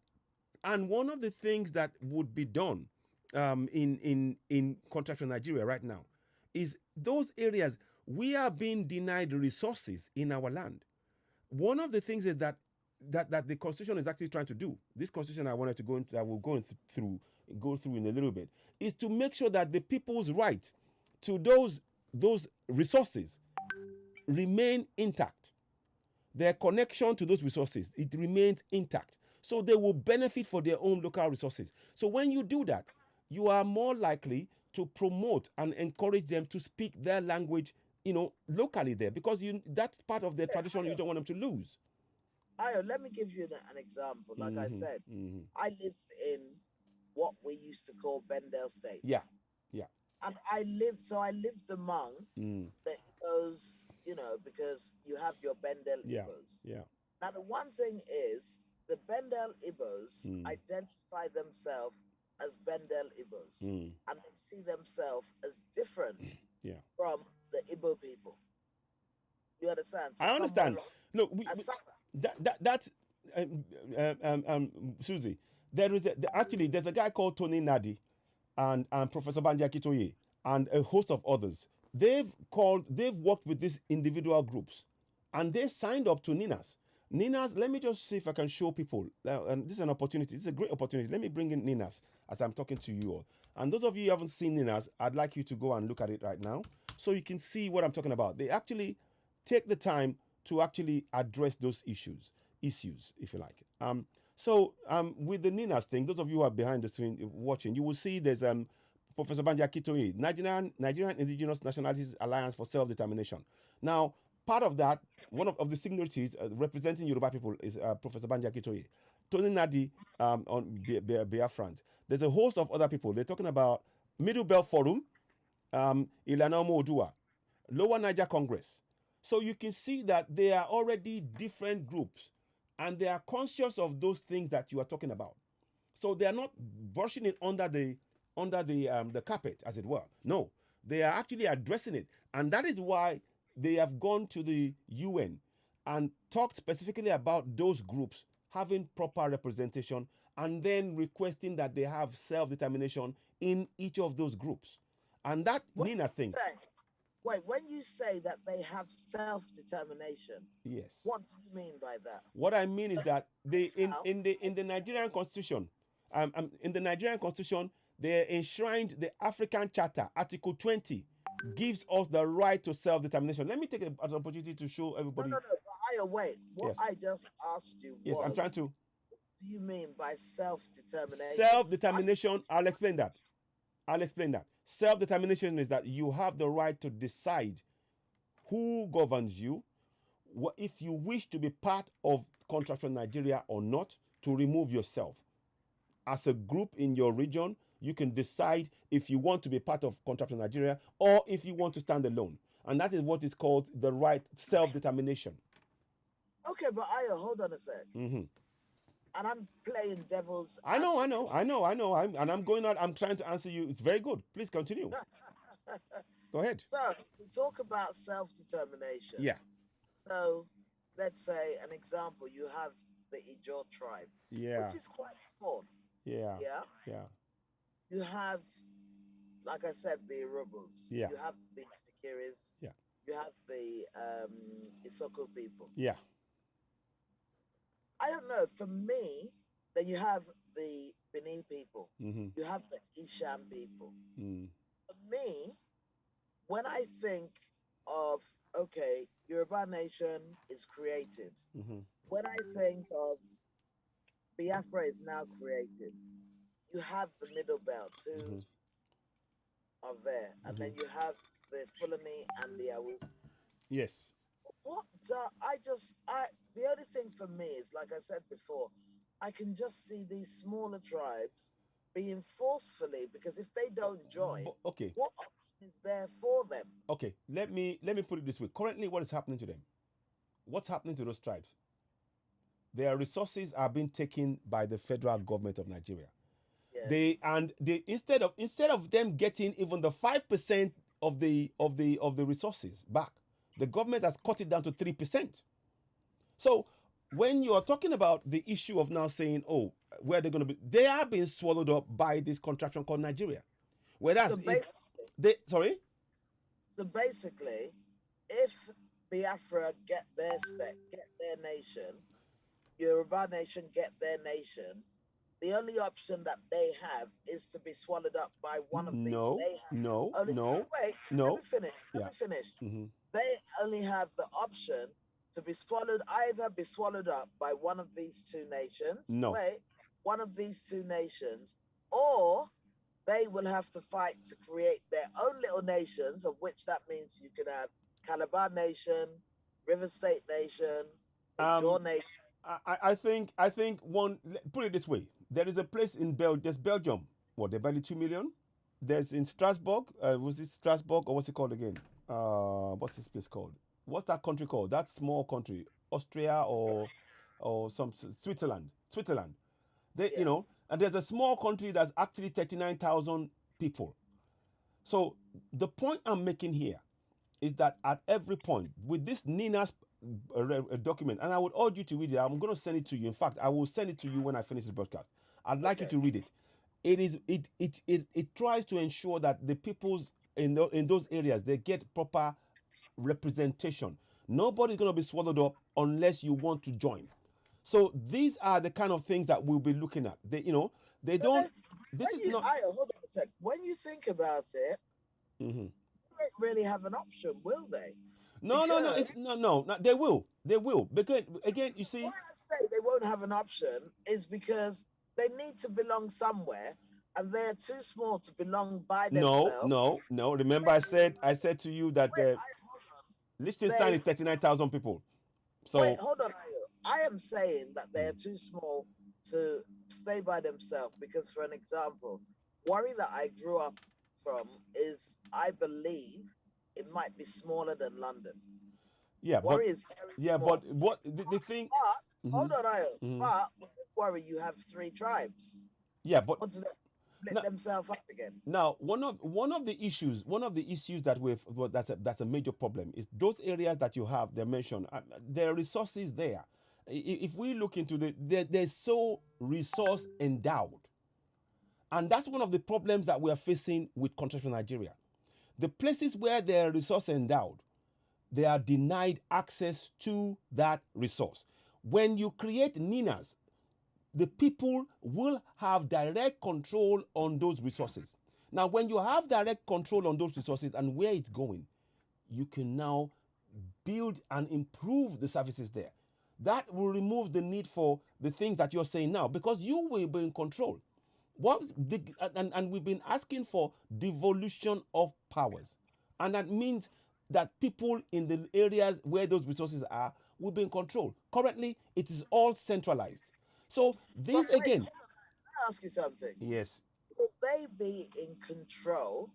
And one of the things that would be done in Contraction Nigeria right now is those areas we are being denied resources in our land. One of the things is that the Constitution is actually trying to do. This Constitution I wanted to go into, that we'll go through in a little bit, is to make sure that the people's right to those resources remain intact. Their connection to those resources, it remains intact. So they will benefit for their own local resources. So when you do that, you are more likely to promote and encourage them to speak their language, locally there, because that's part of their tradition you don't want them to lose. Ayo, let me give you an example. Like I said, I lived in what we used to call Bendel State. Yeah. And I lived among the Igbos, because you have your Bendel Igbos. Yeah. Now, the one thing is, the Bendel Igbos identify themselves as Bendel Igbos, and they see themselves as different from the Igbo people. You understand? So I understand. Look, that's Susie. There's a guy called Tony Nadi and Professor Banji Akitoye and a host of others. They've worked with these individual groups, and they signed up to NINAS. NINAS, let me just see if I can show people. And this is an opportunity. This is a great opportunity. Let me bring in NINAS as I'm talking to you all. And those of you who haven't seen NINAS, I'd like you to go and look at it right now so you can see what I'm talking about. They actually take the time to actually address those issues, if you like. With the NINAS thing, those of you who are behind the screen watching, you will see there's Professor Banji Akitoye, Nigerian Indigenous Nationalities Alliance for Self-Determination. Now, part of that, one of the signatories representing Yoruba people is Professor Banji Akitoye. Tony Nadi on Biafrans. There's a host of other people. They're talking about Middle Belt Forum, Ilana Odua, Lower Niger Congress. So you can see that they are already different groups, and they are conscious of those things that you are talking about. So they are not brushing it under the carpet, as it were. No, they are actually addressing it, and that is why they have gone to the UN and talked specifically about those groups having proper representation, and then requesting that they have self-determination in each of those groups. And that NINA thing. Wait, when you say that they have self-determination, yes, what do you mean by that? What I mean is that in the Nigerian Constitution, they enshrined the African Charter, Article 20, gives us the right to self-determination. Let me take an opportunity to show everybody. No, but wait. What I just asked you was, I'm trying to. What do you mean by self-determination? Self-determination, I'll explain that. Self-determination is that you have the right to decide who governs you, if you wish to be part of Contraction Nigeria or not, to remove yourself. As a group in your region, you can decide if you want to be part of Contraction Nigeria or if you want to stand alone. And that is what is called the right self-determination. Okay, but hold on a sec. And I'm playing devil's. I know. I'm going out. I'm trying to answer you. It's very good. Please continue. Go ahead. So we talk about self-determination. Yeah. So let's say an example. You have the Ijaw tribe. Yeah. Which is quite small. Yeah. Yeah. Yeah. You have, like I said, the Yorubas. Yeah. You have the Tikiris. Yeah. You have the Isoko people. Yeah. I don't know. For me, then you have the Benin people. You have the Isham people. For me, when I think of, okay, Yoruba nation is created. When I think of Biafra is now created, you have the Middle Belt who are there. And then you have the Fulani and the Awu. Yes. The only thing for me is, like I said before, I can just see these smaller tribes being forcefully, because if they don't join, what option is there for them? Okay, let me put it this way. Currently, what is happening to them? What's happening to those tribes? Their resources are being taken by the federal government of Nigeria. Yes. They instead of them getting even the 5% of the resources back, the government has cut it down to 3%. So when you are talking about the issue of now saying, oh, where they're going to be, they are being swallowed up by this contraction called Nigeria. Whereas So if they, sorry? So basically, if Biafra get their nation, Yoruba nation get their nation, the only option that they have is to be swallowed up by one of these. No. Let me finish. Let me finish. They only have the option to be swallowed up by one of these two nations. One of these two nations, or they will have to fight to create their own little nations, of which that means you could have Calabar Nation, River State Nation, Jaw Nation. I think one, put it this way. There is a place in there's Belgium. What, they're barely 2 million? There's in Strasbourg. Was it Strasbourg or what's it called again? What's this place called? What's that country called? That small country, Austria or some Switzerland. They, and there's a small country that's actually 39,000 people. So the point I'm making here is that at every point with this NINA's document, and I would urge you to read it. I'm going to send it to you. In fact, I will send it to you when I finish the broadcast. I'd like you to read it. It tries to ensure that the peoples in those areas, they get proper representation. Nobody's going to be swallowed up unless you want to join. So these are the kind of things that we'll be looking at. Hold on a sec. When you think about it, they don't really have an option, will they? No. They will. Because again, you see, why I say they won't have an option is because they need to belong somewhere, and they're too small to belong by themselves. No. Remember, I said to you that Liechtenstein is 39,000 people. So wait, hold on. I am saying that they're too small to stay by themselves because, for an example, Warri that I grew up from is, I believe, it might be smaller than London. Yeah, Warri is very small. But what the thing? Hold on, but with Warri, you have 3 tribes. Yeah, but split themselves up again. Now, one of the issues that that's a major problem is those areas that you have. They mentioned there are resources there. If we look into they're so resource endowed, and that's one of the problems that we are facing with construction Nigeria. The places where they are resource endowed, they are denied access to that resource. When you create NINAs, the people will have direct control on those resources. Now, when you have direct control on those resources and where it's going, you can now build and improve the services there. That will remove the need for the things that you're saying now, because you will be in control. And we've been asking for devolution of powers. And that means that people in the areas where those resources are will be in control. Currently, it is all centralized. So this again. Let me ask you something. Yes. Will they be in control,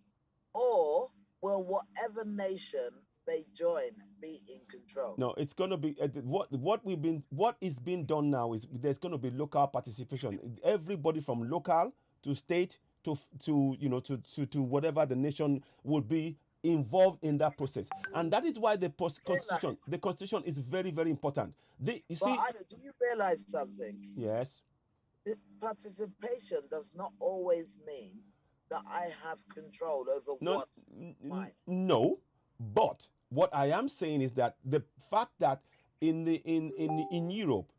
or will whatever nation they join be in control? No, it's going to be what is being done now is there's going to be local participation. Everybody from local to state to whatever the nation would be involved in that process, and that is why the constitution is very, very important. Do you realize something? Yes. Participation does not always mean that I have control over what's mine. No, but what I am saying is that the fact that in Europe,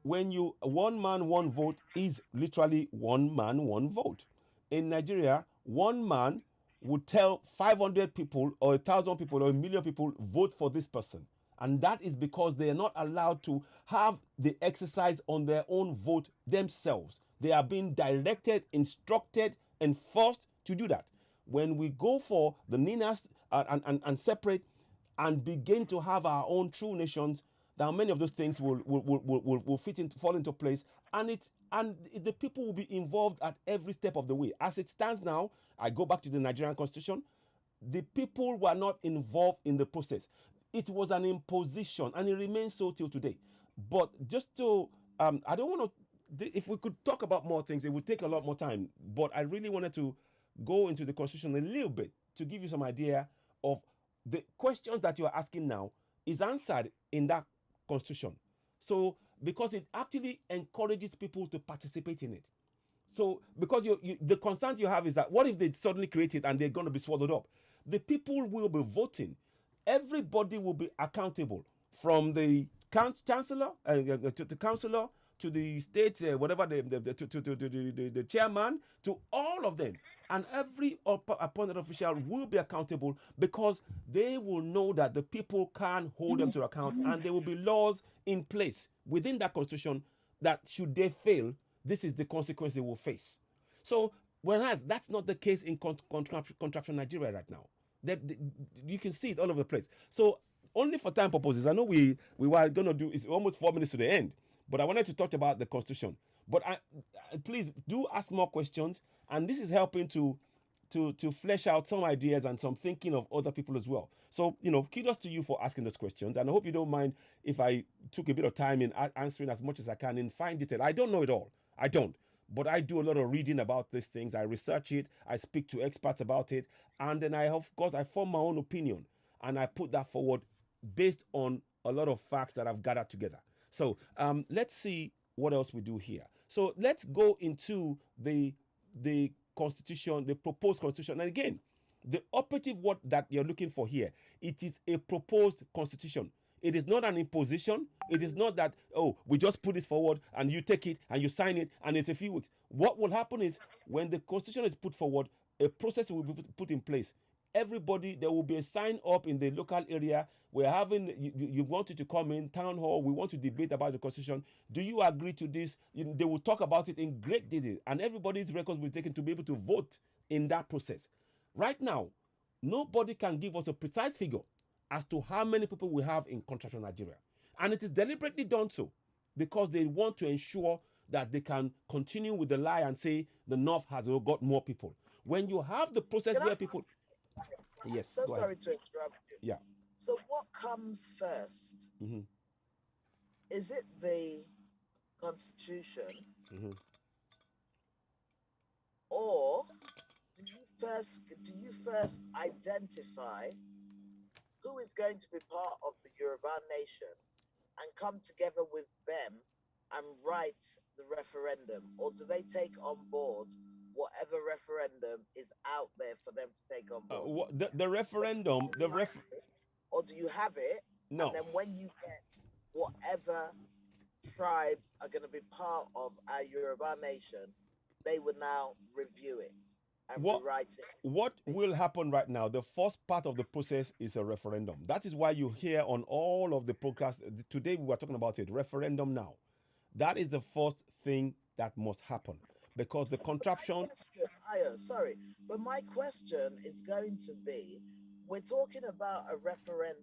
when you one man one vote is literally one man one vote. In Nigeria, one man would tell 500 people or 1,000 people or 1,000,000 people vote for this person. And that is because they are not allowed to have the exercise on their own vote themselves. They are being directed, instructed, and forced to do that. When we go for the NINAs and separate and begin to have our own true nations, then many of those things will fall into place, and the people will be involved at every step of the way. As it stands now, I go back to the Nigerian Constitution. The people were not involved in the process. It was an imposition, and it remains so till today. But just to, I don't want to, if we could talk about more things, it would take a lot more time. But I really wanted to go into the Constitution a little bit to give you some idea of the questions that you are asking now is answered in that Constitution. So because it actually encourages people to participate in it. So because the concern you have is that what if they suddenly create it and they're going to be swallowed up? The people will be voting. Everybody will be accountable, from the chancellor to the councillor to the state, whatever the chairman, to all of them. And every appointed official will be accountable, because they will know that the people can hold them to account, and there will be laws in place within that constitution that should they fail, this is the consequence they will face. So, whereas that's not the case in contraption Nigeria right now. You can see it all over the place. So, only for time purposes, I know we were going to do, it's almost 4 minutes to the end, but I wanted to talk about the constitution. But please do ask more questions, and this is helping to flesh out some ideas and some thinking of other people as well. So, kudos to you for asking those questions, and I hope you don't mind if I took a bit of time in answering as much as I can in fine detail. I don't know it all. I don't. But I do a lot of reading about these things. I research it. I speak to experts about it. And then I form my own opinion. And I put that forward based on a lot of facts that I've gathered together. So let's see what else we do here. So let's go into the constitution, the proposed constitution. And again, the operative word that you're looking for here, it is a proposed constitution. It is not an imposition. It is not that, we just put this forward and you take it and you sign it and it's a few weeks. What will happen is, when the constitution is put forward, a process will be put in place. Everybody, there will be a sign up in the local area. We're having, you wanted to come in, town hall, we want to debate about the constitution. Do you agree to this? They will talk about it in great detail, and everybody's records will be taken to be able to vote in that process. Right now, nobody can give us a precise figure as to how many people we have in contraction Nigeria. And it is deliberately done so because they want to ensure that they can continue with the lie and say the North has got more people. When you have the process where people... Yes, so sorry to interrupt you. Yeah. So what comes first? Mm-hmm. Is it the Constitution? Mm-hmm. Or do you first identify who is going to be part of the Yoruba nation and come together with them and write the referendum? Or do they take on board whatever referendum is out there for them to take on board? The referendum, or do you have it? No. And then when you get whatever tribes are going to be part of our Yoruba nation, they will now review it and rewrite it. What will happen right now? The first part of the process is a referendum. That is why you hear on all of the podcasts today we were talking about it. Referendum now. That is the first thing that must happen, because the contraption. Sorry, but my question is going to be: we're talking about a referendum.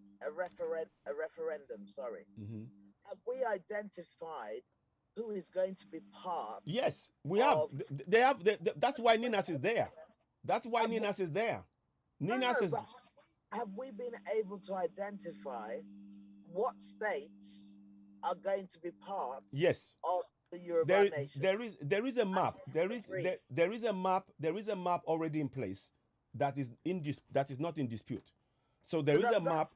Sorry, have we identified who is going to be part? Yes, we have. They have. That's why Ninas is there. That's why Ninas is there. Ninas is. Have we been able to identify what states are going to be part? Yes. Of the Yoruba nation? There is a map. There is a map. There is a map already in place that is not in dispute. So there is a map.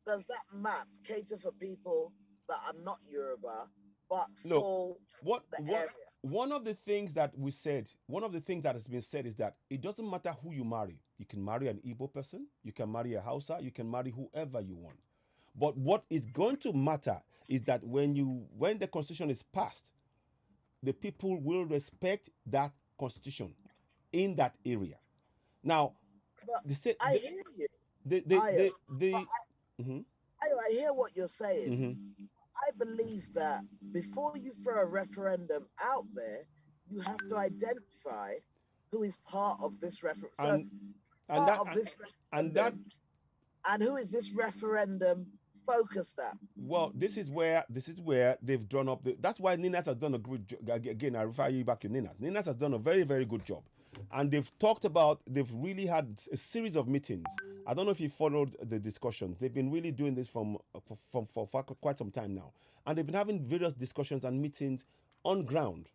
Does that map cater for people that are not Yoruba, but for the area? One of the things that we said, one of the things that has been said is that it doesn't matter who you marry. You can marry an Igbo person, you can marry a Hausa, you can marry whoever you want. But what is going to matter is that when the constitution is passed, the people will respect that constitution in that area. Now, I hear you. I hear what you're saying. I believe that before you throw a referendum out there, you have to identify who is part of this referendum. And who is this referendum focused at? Well, this is where they've drawn up. That's why Ninas has done a good job. Again, I refer you back to Ninas. Ninas has done a very, very good job. And they've really had a series of meetings. I don't know if you followed the discussion. They've been really doing this for quite some time now. And they've been having various discussions and meetings on ground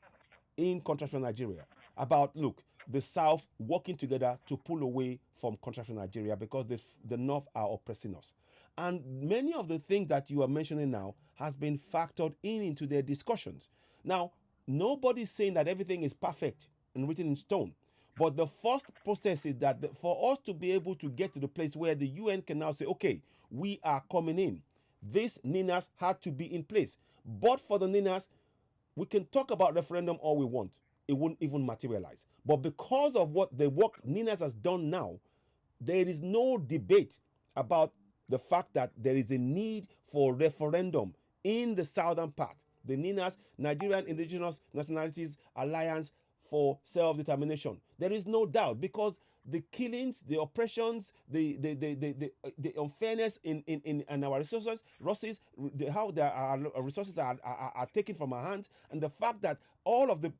in contraction Nigeria about, look, the South working together to pull away from contraction Nigeria because the North are oppressing us. And many of the things that you are mentioning now has been factored into their discussions. Now, nobody's saying that everything is perfect and written in stone. But the first process is that for us to be able to get to the place where the UN can now say, okay, we are coming in, these NINAs had to be in place. But for the NINAs, we can talk about referendum all we want. It won't even materialize. But because of what the work NINAs has done now, there is no debate about the fact that there is a need for referendum in the southern part. The NINAS, Nigerian Indigenous Nationalities Alliance for Self-Determination. There is no doubt, because the killings, the oppressions, the unfairness in our resources, how our resources are taken from our hands, and the fact that all of the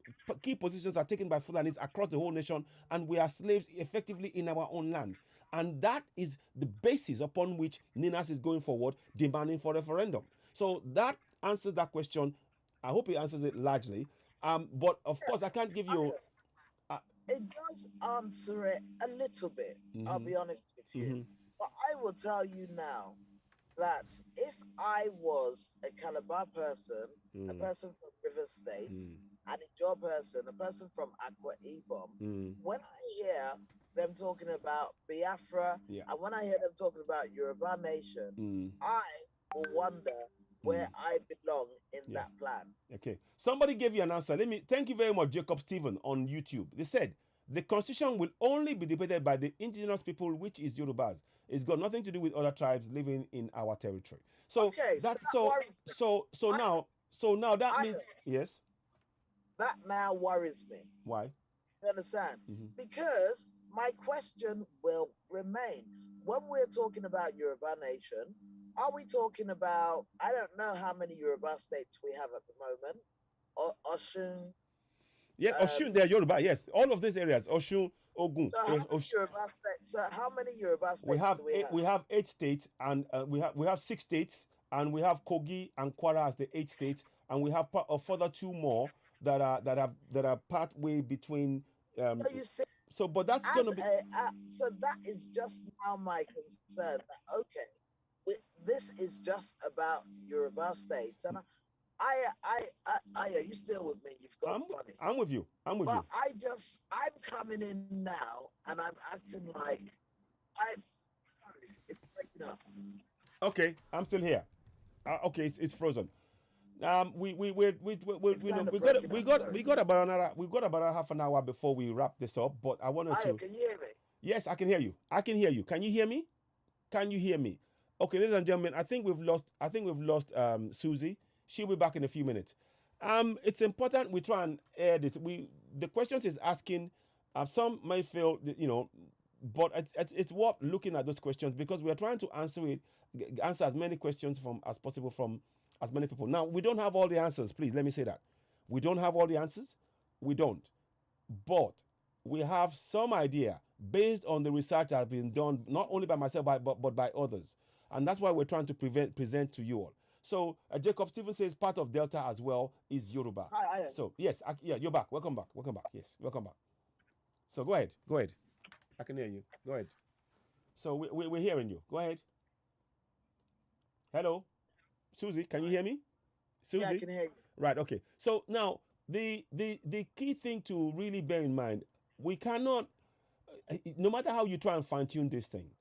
key positions are taken by Fulanis across the whole nation, and we are slaves effectively in our own land. And that is the basis upon which NINAS is going forward, demanding for referendum. So that answers that question. I hope it answers it largely. But of course, I can't give you. It does answer it a little bit. I'll be honest with you. But I will tell you now that if I was a Calabar person, a person from River State, and a Ijaw person, a person from Akwa Ibom, when I hear them talking about Biafra, and when I hear them talking about Yoruba Nation, I will wonder where I belong in that plan. Okay. Somebody gave you an answer. Thank you very much, Jacob Stephen on YouTube. They said the constitution will only be debated by the indigenous people, which is Yorubas. It's got nothing to do with other tribes living in our territory. So okay, that's so now that means yes. That now worries me. Why? You understand? Because my question will remain. When we're talking about Yoruba Nation, are we talking about, I don't know how many Yoruba states we have at the moment. Oshun. Yeah, Oshun, they're Yoruba, yes. All of these areas, Oshun, Ogun. So how many Yoruba states do we have? We have 8 states, and we have 6 states, and we have Kogi and Kwara as the 8 states, and we have further 2 more that are partway between. So you see, but that's going to be. So that is just now my concern. That okay, this is just about Yoruba states, and are you still with me? You've got funny. I'm with you. I'm coming in now, and I'm acting like it's breaking up. Okay, I'm still here. Okay, it's frozen. We got about half an hour before we wrap this up, but I wanted to. Can you hear me? Yes, I can hear you. I can hear you. Can you hear me? Can you hear me? Okay, ladies and gentlemen, I think we've lost Susie. She'll be back in a few minutes. It's important we try and air this. The questions is asking. Some may feel but it's worth looking at those questions, because we are trying to answer as many questions as possible from as many people. Now, we don't have all the answers. Please let me say that we don't have all the answers. We don't, but we have some idea based on the research that has been done, not only by myself but by others, and that's why we're trying to present to you all. So Jacob Stephen says part of Delta as well is Yoruba. Hi. So yes, you're back. Welcome back. Yes, welcome back. So go ahead. I can hear you. Go ahead. So we're hearing you. Go ahead. Hello, Susie. Can you hear me? Susie? Yeah, I can hear you. Right. Okay. So now the key thing to really bear in mind, we cannot, no matter how you try and fine tune this thing,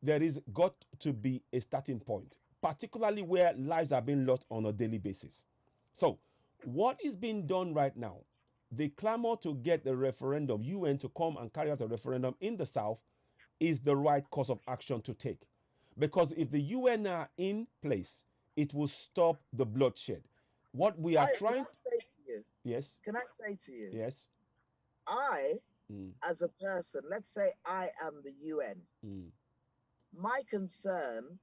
there is got to be a starting point, particularly where lives are being lost on a daily basis. So what is being done right now, the clamor to get the referendum, UN to come and carry out a referendum in the South, is the right course of action to take. Because if the UN are in place, it will stop the bloodshed. What we are trying... Can I say to you? Yes. Can I say to you? Yes. As a person, let's say I am the UN. My concern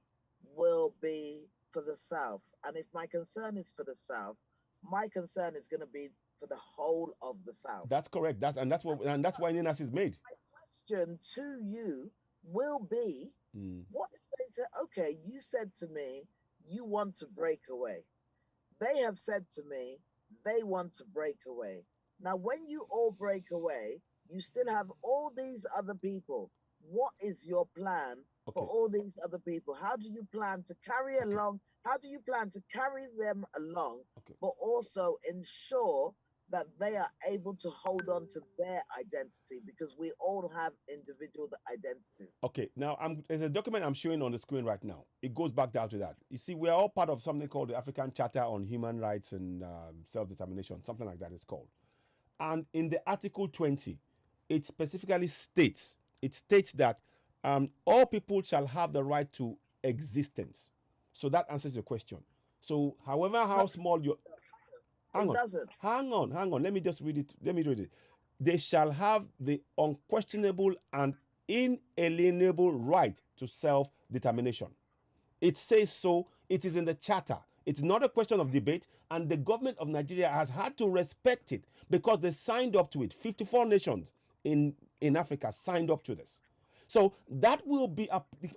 will be for the South. And if my concern is for the South, my concern is going to be for the whole of the South. That's correct. That's why NINAS is made. My question to you will be, what is going to, okay, you said to me, you want to break away. They have said to me, they want to break away. Now, when you all break away, you still have all these other people. What is your plan for all these other people? How do you plan to carry along? How do you plan to carry them along, but also ensure that they are able to hold on to their identity, because we all have individual identities? Okay, now there's a document I'm showing on the screen right now. It goes back down to that. You see, we are all part of something called the African Charter on Human Rights and Self-Determination, something like that it's called. And in the Article 20, it specifically states, that all people shall have the right to existence. So that answers your question. So however how small your... Hang on. Let me just read it. They shall have the unquestionable and inalienable right to self-determination. It says so. It is in the charter. It's not a question of debate, and the government of Nigeria has had to respect it because they signed up to it. 54 nations in Africa signed up to this. So that will be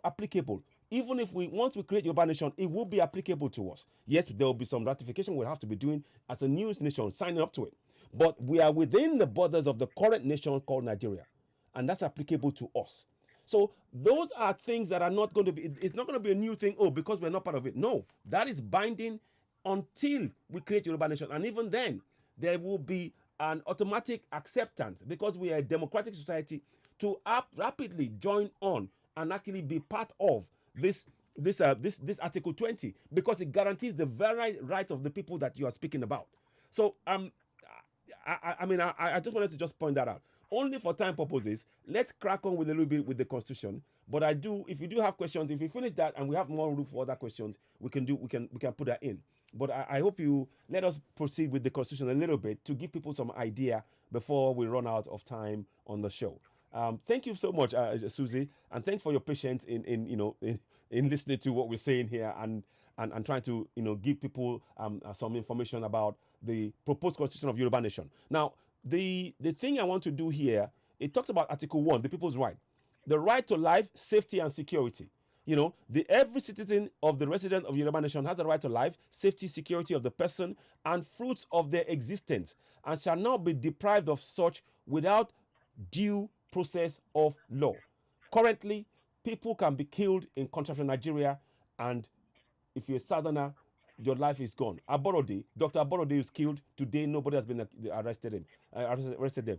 applicable. Even if once we create Yoruba Nation, it will be applicable to us. Yes, there will be some ratification we'll have to be doing as a new nation, signing up to it. But we are within the borders of the current nation called Nigeria, and that's applicable to us. So those are things that are not going to be, it's not going to be a new thing, because we're not part of it. No, that is binding until we create Yoruba Nation. And even then, there will be an automatic acceptance, because we are a democratic society, to rapidly join on and actually be part of this Article 20, because it guarantees the very right of the people that you are speaking about. So I just wanted to just point that out. Only for time purposes, let's crack on with a little bit with the Constitution. But if you do have questions, if we finish that and we have more room for other questions, we can put that in. But I hope you let us proceed with the Constitution a little bit to give people some idea before we run out of time on the show. Thank you so much, Susie, and thanks for your patience in listening to what we're saying here and trying to give people some information about the proposed Constitution of Yoruba Nation. Now, the thing I want to do here, it talks about Article 1, the people's right, the right to life, safety, and security. Every citizen of the resident of Yoruba Nation has the right to life, safety, security of the person, and fruits of their existence, and shall not be deprived of such without due process of law. Currently, people can be killed in contract to Nigeria, and if you're a southerner, your life is gone. Dr. Aborode is killed today. Nobody has been arrested them.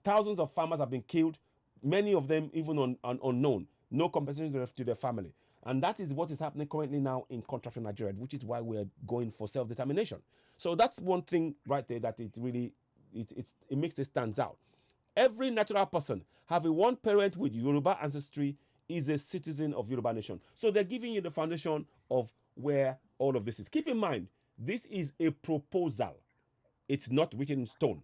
Thousands of farmers have been killed, many of them even unknown. No compensation to their family. And that is what is happening currently now in contract to Nigeria, which is why we're going for self-determination. So that's one thing right there that it really makes it stands out. Every natural person having one parent with Yoruba ancestry is a citizen of Yoruba Nation. So they're giving you the foundation of where all of this is. Keep in mind, this is a proposal. It's not written in stone.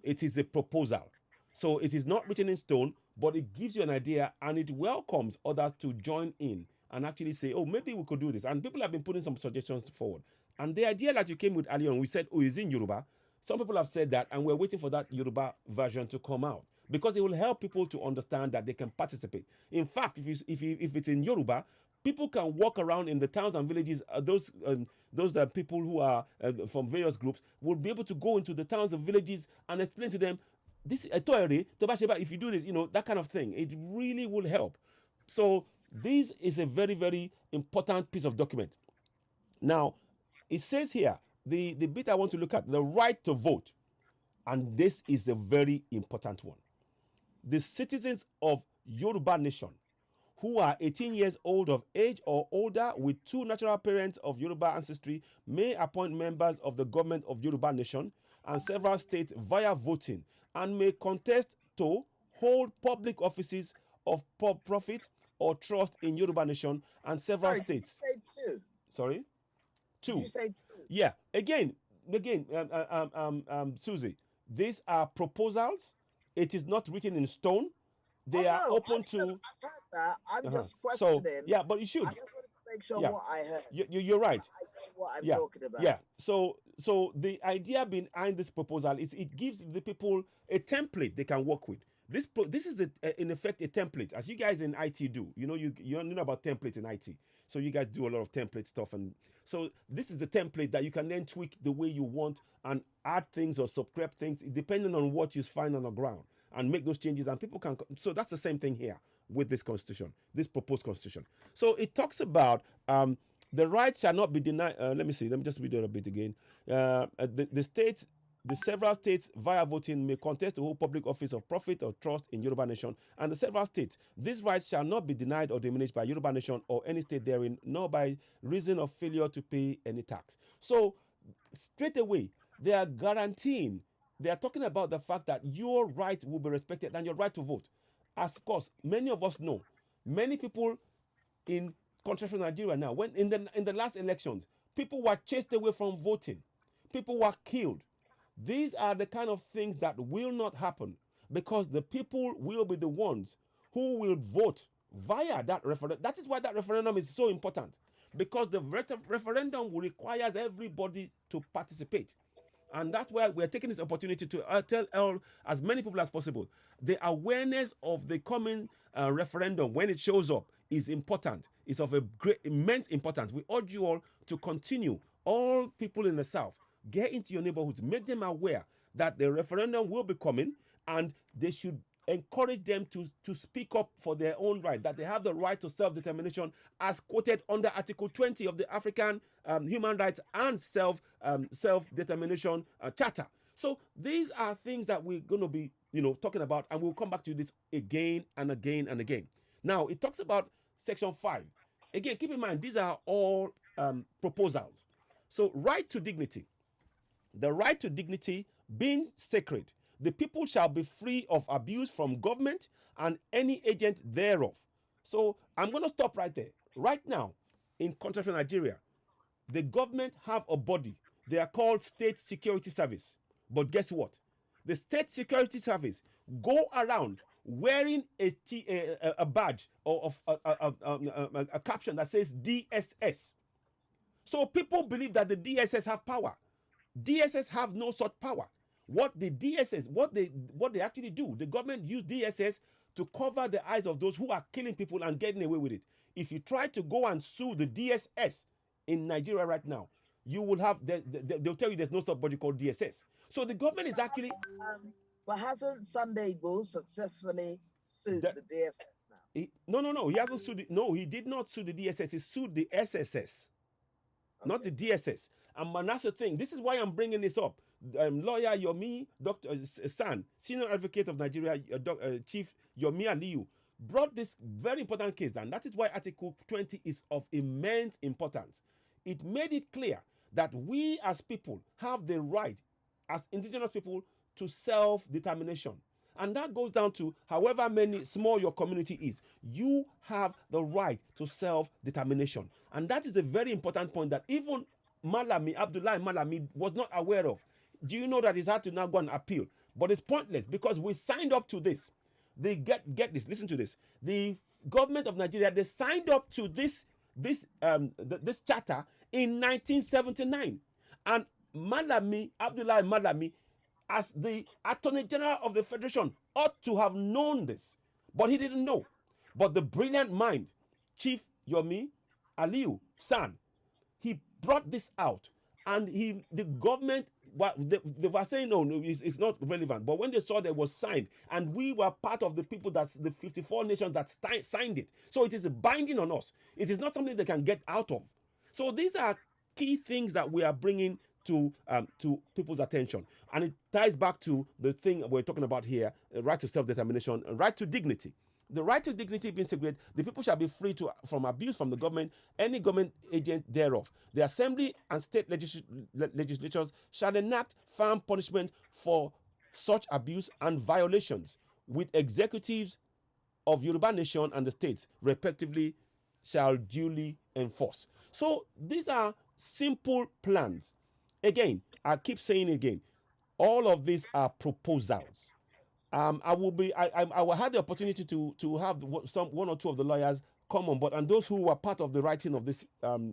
It is a proposal. So it is not written in stone, but it gives you an idea, and it welcomes others to join in and actually say, oh, maybe we could do this. And people have been putting some suggestions forward. And the idea that you came with earlier on, we said, is in Yoruba. Some people have said that, and we're waiting for that Yoruba version to come out, because it will help people to understand that they can participate. In fact, if it's in Yoruba, people can walk around in the towns and villages. Those people who are from various groups will be able to go into the towns and villages and explain to them, this if you do this, that kind of thing. It really will help. So this is a very, very important piece of document. Now, it says here, the bit I want to look at, the right to vote. And this is a very important one. The citizens of Yoruba Nation who are 18 years old of age or older with two natural parents of Yoruba ancestry may appoint members of the government of Yoruba Nation and several states via voting, and may contest to hold public offices of profit or trust in Yoruba Nation and several states. Did you say two? Sorry? Two. Did you say two? Yeah. Again, Susie, these are proposals. It is not written in stone. They are open to. I've heard that. I'm just So, questioning. yeah, but you should. I just wanted to make sure what I heard. You're right. I know what I'm talking about. Yeah. So the idea behind this proposal is it gives the people a template they can work with. This is in effect a template, as you guys in IT do. You know about templates in IT. So you guys do a lot of template stuff, and so this is the template that you can then tweak the way you want and add things or subtract things depending on what you find on the ground, and make those changes, and people can. So that's the same thing here. with this constitution, this proposed constitution. So it talks about the right shall not be denied. Let me see. Let me just read it a bit again. The several states via voting may contest the whole public office of profit or trust in Yoruba nation, and the several states. These rights shall not be denied or diminished by Yoruba nation or any state therein, nor by reason of failure to pay any tax. So straight away, they are guaranteeing, they are talking about the fact that your right will be respected and your right to vote. Of course, many of us know, many people in countries Nigeria now, when in the last elections, people were chased away from voting. People were killed. These are the kind of things that will not happen because the people will be the ones who will vote via that referendum. That is why that referendum is so important, because the referendum requires everybody to participate. And that's why we're taking this opportunity to tell as many people as possible. The awareness of the coming referendum, when it shows up, is important. It's of a great, immense importance. We urge you all to continue. All people in the South, get into your neighborhoods, make them aware that the referendum will be coming, and they should encourage them to speak up for their own right, that they have the right to self-determination as quoted under Article 20 of the African Human Rights and Self-Determination Charter. So these are things that we're going to be, talking about, and we'll come back to this again and again and again. Now, it talks about Section 5. Again, keep in mind, these are all proposals. So, right to dignity. The right to dignity being sacred, the people shall be free of abuse from government and any agent thereof. So I'm going to stop right there. Right now, in countries of Nigeria, the government have a body. They are called State Security Service. But guess what? The State Security Service go around wearing a badge or a caption that says DSS. So people believe that the DSS have power. DSS have no such power. What the DSS, what they actually do, the government use DSS to cover the eyes of those who are killing people and getting away with it. If you try to go and sue the DSS in Nigeria right now, you will have, they'll tell you there's no such body called DSS. So the government is actually... but hasn't Sunday Bull successfully sued the DSS now? No. He hasn't sued he did not sue the DSS. He sued the SSS. Okay. Not the DSS. And that's the thing. This is why I'm bringing this up. Lawyer Yomi, Dr. San, Senior Advocate of Nigeria, Chief Yomi Aliyu, brought this very important case down. That is why Article 20 is of immense importance. It made it clear that we as people have the right, as indigenous people, to self-determination. And that goes down to however small your community is, you have the right to self-determination. And that is a very important point that even Abdullahi Malami was not aware of. Do you know that he's had to now go and appeal? But it's pointless because we signed up to this. They get this, listen to this. The government of Nigeria, they signed up to this charter in 1979. And Abdullahi Malami, as the Attorney General of the Federation, ought to have known this. But he didn't know. But the brilliant mind, Chief Yomi Aliyu San, he brought this out, and the government, they were saying, no, it's not relevant. But when they saw that it was signed, and we were part of the people, that's the 54 nations that signed it. So it is a binding on us. It is not something they can get out of. So these are key things that we are bringing to people's attention. And it ties back to the thing we're talking about here, right to self-determination, right to dignity. The right to dignity being sacred, the people shall be free from abuse from the government, any government agent thereof. The assembly and state legislatures shall enact firm punishment for such abuse and violations, with executives of Yoruba nation and the states, respectively, shall duly enforce. So these are simple plans. Again, I keep saying again, all of these are proposals. I will have the opportunity to have one or two of the lawyers come on board, and those who were part of the writing of this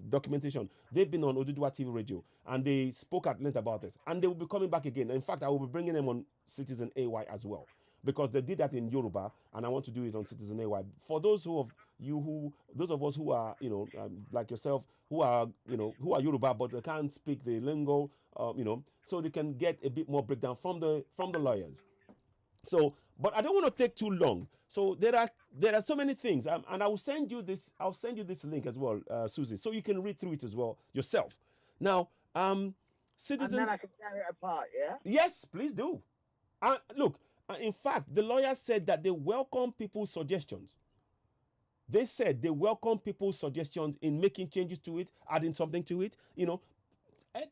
documentation, they've been on OduduwaTVRadio, and they spoke at length about this, and they will be coming back again. In fact, I will be bringing them on CitizenAY as well, because they did that in Yoruba, and I want to do it on CitizenAY. For those those of us who are, like yourself, who are Yoruba, but they can't speak the lingo, so they can get a bit more breakdown from the lawyers. So, but I don't want to take too long. So there are there are so many things, and I will send you this. I'll send you this link as well, Susie, so you can read through it as well yourself. Now, citizens. And then I can tear it apart. Yeah. Yes, please do. Look, in fact, the lawyers said that they welcome people's suggestions. They said they welcome people's suggestions in making changes to it, adding something to it.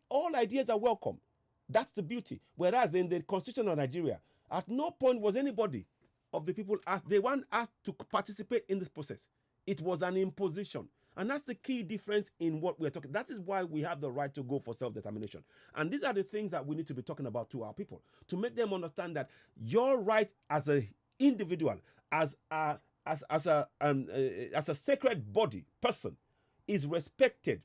All ideas are welcome. That's the beauty. Whereas in the Constitution of Nigeria, at no point was anybody of the people asked, they weren't asked to participate in this process. It was an imposition. And that's the key difference in what we're talking. That is why we have the right to go for self-determination. And these are the things that we need to be talking about to our people, to make them understand that your right as an individual, as a sacred body person, is respected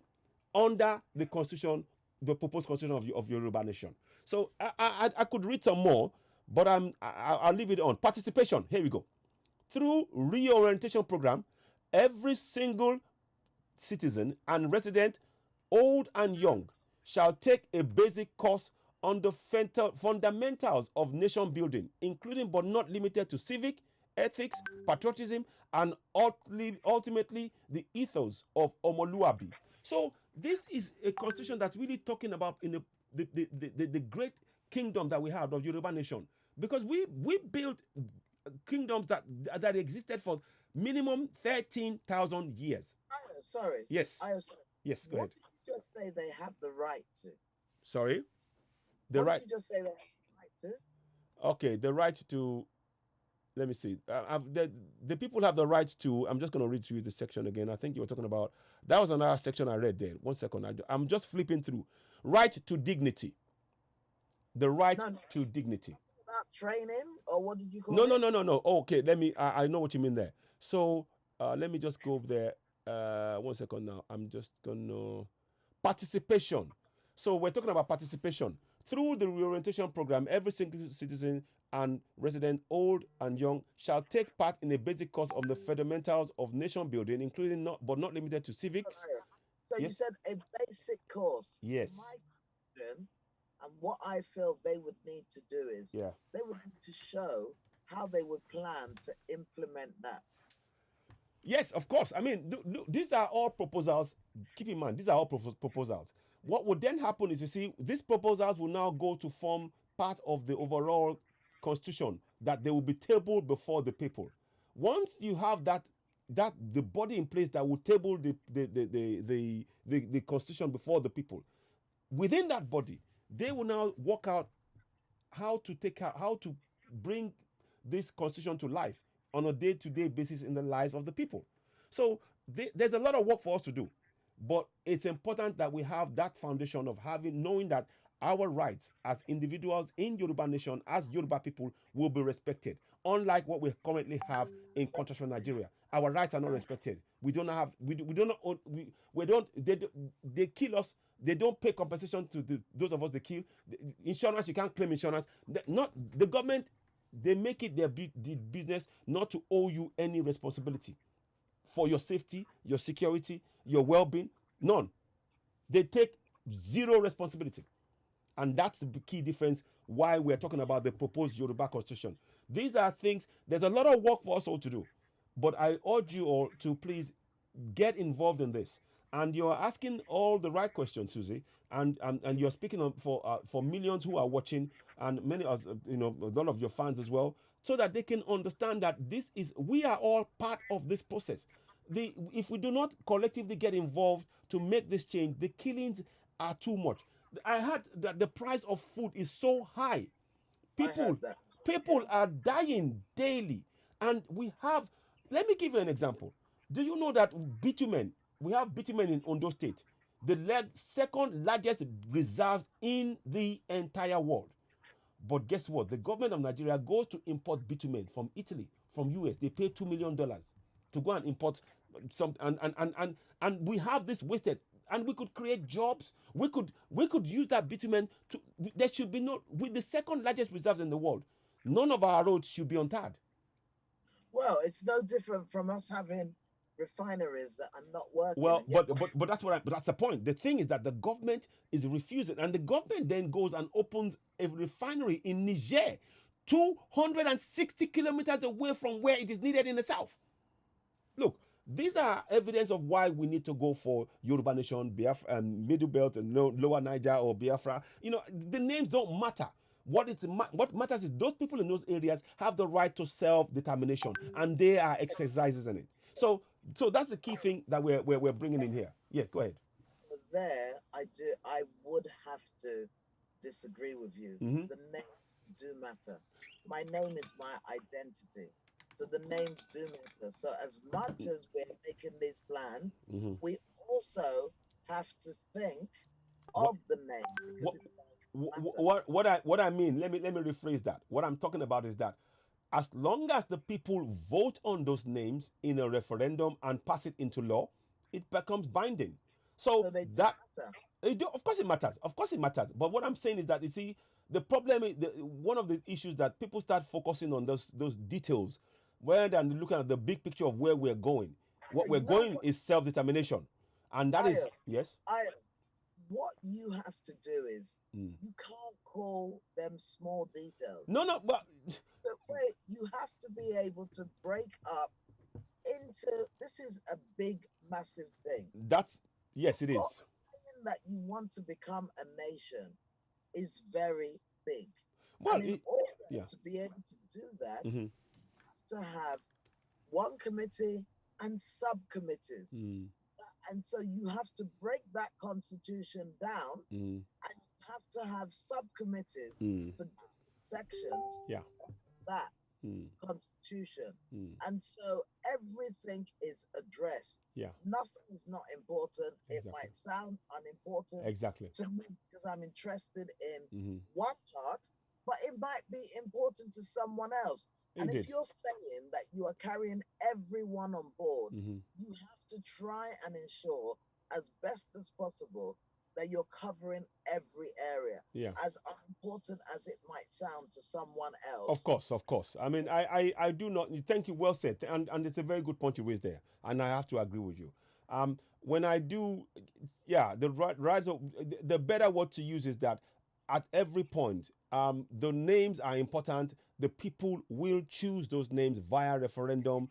under the constitution, the proposed constitution of Yoruba nation. So I could read some more, but I'll leave it on. Participation. Here we go. Through reorientation program, every single citizen and resident, old and young, shall take a basic course on the fundamentals of nation building, including but not limited to civic, ethics, patriotism, and ultimately the ethos of Omoluabi. So this is a constitution that's really talking about in the great kingdom that we have of Yoruba nation, because we built kingdoms that existed for minimum 13,000 years. Sorry. Yes. Yes, go ahead. What did you just say they have the right to? Sorry? What did you just say they have the right to? Okay, the right to, let me see. The people have the right to, I'm just going to read to you the section again. I think you were talking about, that was another section I read there. 1 second. I'm just flipping through. Right to dignity. The right to dignity. About training, or what did you call it? No. Okay, I know what you mean there. So let me just go there. 1 second now. I'm just gonna participation. So we're talking about participation through the reorientation program. Every single citizen and resident, old and young, shall take part in a basic course of the fundamentals of nation building, including but not limited to civics. So yes? You said a basic course. Yes. My question, and what I feel they would need to do is, they would need to show how they would plan to implement that. Yes, of course. I mean, these are all proposals. Keep in mind, these are all proposals. What would then happen is, you see, these proposals will now go to form part of the overall constitution that they will be tabled before the people. Once you have that the body in place that will table the constitution before the people, within that body, they will now work out how to bring this constitution to life on a day-to-day basis in the lives of the people. So there's a lot of work for us to do, but it's important that we have that foundation of knowing that our rights as individuals in Yoruba nation, as Yoruba people, will be respected. Unlike what we currently have in Constitutional Nigeria, our rights are not respected. They kill us. They don't pay compensation to those of us they kill. Insurance, you can't claim insurance. The government. They make it their business not to owe you any responsibility for your safety, your security, your well-being. None. They take zero responsibility. And that's the key difference why we're talking about the proposed Yoruba constitution. These are things, there's a lot of work for us all to do. But I urge you all to please get involved in this. And you're asking all the right questions, Susie, and you're speaking for millions who are watching, and many of a lot of your fans as well, so that they can understand that we are all part of this process. If we do not collectively get involved to make this change, the killings are too much. I heard that the price of food is so high. People are dying daily, and we have. Let me give you an example. Do you know that bitumen? We have bitumen in Ondo State, the second largest reserves in the entire world. But guess what? The government of Nigeria goes to import bitumen from Italy, from US. They pay $2 million to go and import some, and we have this wasted. And we could create jobs. We could use that bitumen to. There should be with the second largest reserves in the world. None of our roads should be untarred. Well, it's no different from us having refineries that are not working. Well, but that's the point. The thing is that the government is refusing, and the government then goes and opens a refinery in Niger 260 kilometers away from where it is needed in the south. Look, these are evidence of why we need to go for Yoruba Nation, Biafra, Middle Belt, and Lower Niger or Biafra. The names don't matter. What matters is those people in those areas have the right to self-determination, and they are exercising it. So that's the key thing that we're bringing in here. Yeah, go ahead. There, I would have to disagree with you. The names do matter. My name is my identity. So the names do matter. So as much as we're making these plans, we also have to think of the name. What I mean, let me rephrase that. What I'm talking about is that as long as the people vote on those names in a referendum and pass it into law, it becomes binding. So that of course it matters. Of course it matters. But what I'm saying is that, you see, the problem is one of the issues that people start focusing on those details rather than looking at the big picture of where we're going. What we're going is self-determination, and that is yes. What you have to do is you can't call them small details. No, but you have to be able to break up into, this is a big, massive thing. Yes, it is. Saying that you want to become a nation is very big. Well, and in order to be able to do that, you have to have one committee and subcommittees. And so you have to break that constitution down, and you have to have subcommittees for different sections of that constitution. And so everything is addressed. Nothing is not important. It might sound unimportant to me because I'm interested in one part, but it might be important to someone else. And if you're saying that you are carrying everyone on board, you have to try and ensure as best as possible that you're covering every area, as unimportant as it might sound to someone else. Of course. I mean, I do not. Thank you. Well said. And it's a very good point you raised there. And I have to agree with you. When I do, the better word to use is that at every point, the names are important. The people will choose those names via referendum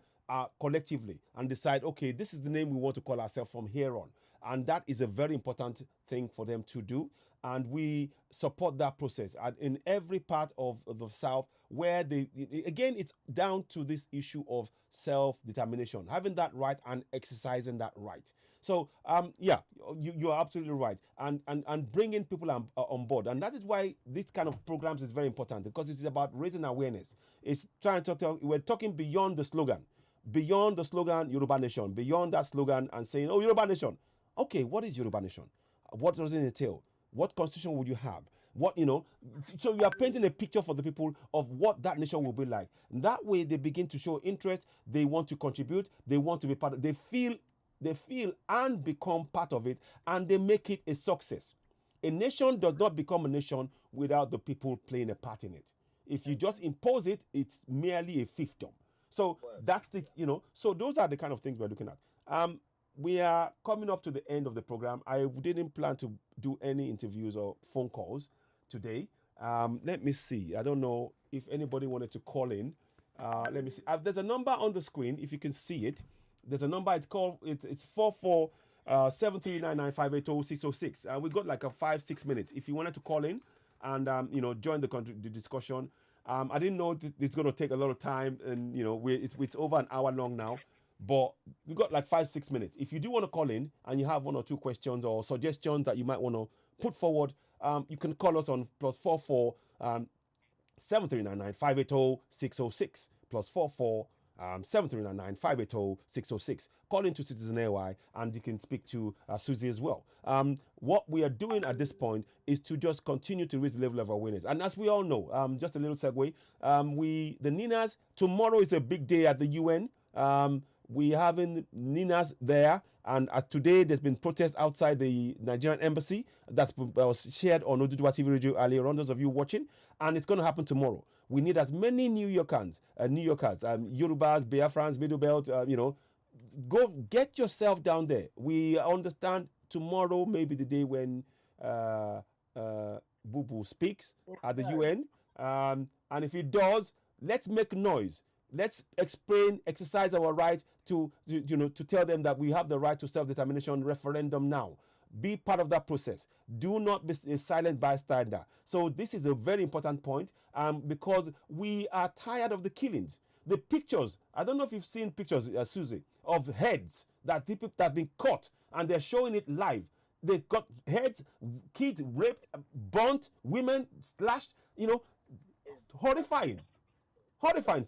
collectively and decide, okay, this is the name we want to call ourselves from here on. And that is a very important thing for them to do. And we support that process. And in every part of the South, where again, it's down to this issue of self-determination, having that right and exercising that right. So, you are absolutely right. And bringing people on board. And that is why this kind of programs is very important, because it's about raising awareness. It's trying to we're talking beyond the slogan, Yoruba Nation, beyond that slogan and saying, oh, Yoruba Nation. Okay, what is Yoruba Nation? What does it entail? What constitution would you have? So you are painting a picture for the people of what that nation will be like. And that way they begin to show interest. They want to contribute. They want to be part of it. They feel and become part of it, and they make it a success. A nation does not become a nation without the people playing a part in it. If you just impose it, it's merely a fiefdom. So that's so those are the kind of things we're looking at. We are coming up to the end of the program. I didn't plan to do any interviews or phone calls today. Let me see. I don't know if anybody wanted to call in. Let me see. There's a number on the screen, if you can see it. There's a number. It's 44 7399580 we've got like a 5-6 minutes. If you wanted to call in and join the discussion. I didn't know it's going to take a lot of time, and it's over an hour long now. But we got like 5-6 minutes. If you do want to call in and you have one or two questions or suggestions that you might want to put forward, you can call us on +44 7399580 +44 7399580 Call into CitizenAY and you can speak to Susie as well. What we are doing at this point is to just continue to raise the level of awareness. And as we all know, just a little segue, the Ninas, tomorrow is a big day at the UN. We having Ninas there, and as today there's been protests outside the Nigerian embassy that was shared on OduduwaTVRadio earlier on, those of you watching, and it's going to happen tomorrow. We need as many New Yorkers, Yorubas, Biafrans, Middle Belt, go get yourself down there. We understand tomorrow may be the day when Bubu speaks at the UN. And if it does, let's make noise. Let's exercise our right to tell them that we have the right to self-determination referendum now. Be part of that process. Do not be a silent bystander. So this is a very important point, because we are tired of the killings. The pictures, I don't know if you've seen pictures, Susie, of heads that people that have been caught, and they're showing it live. They got heads, kids raped, burnt, women slashed, horrifying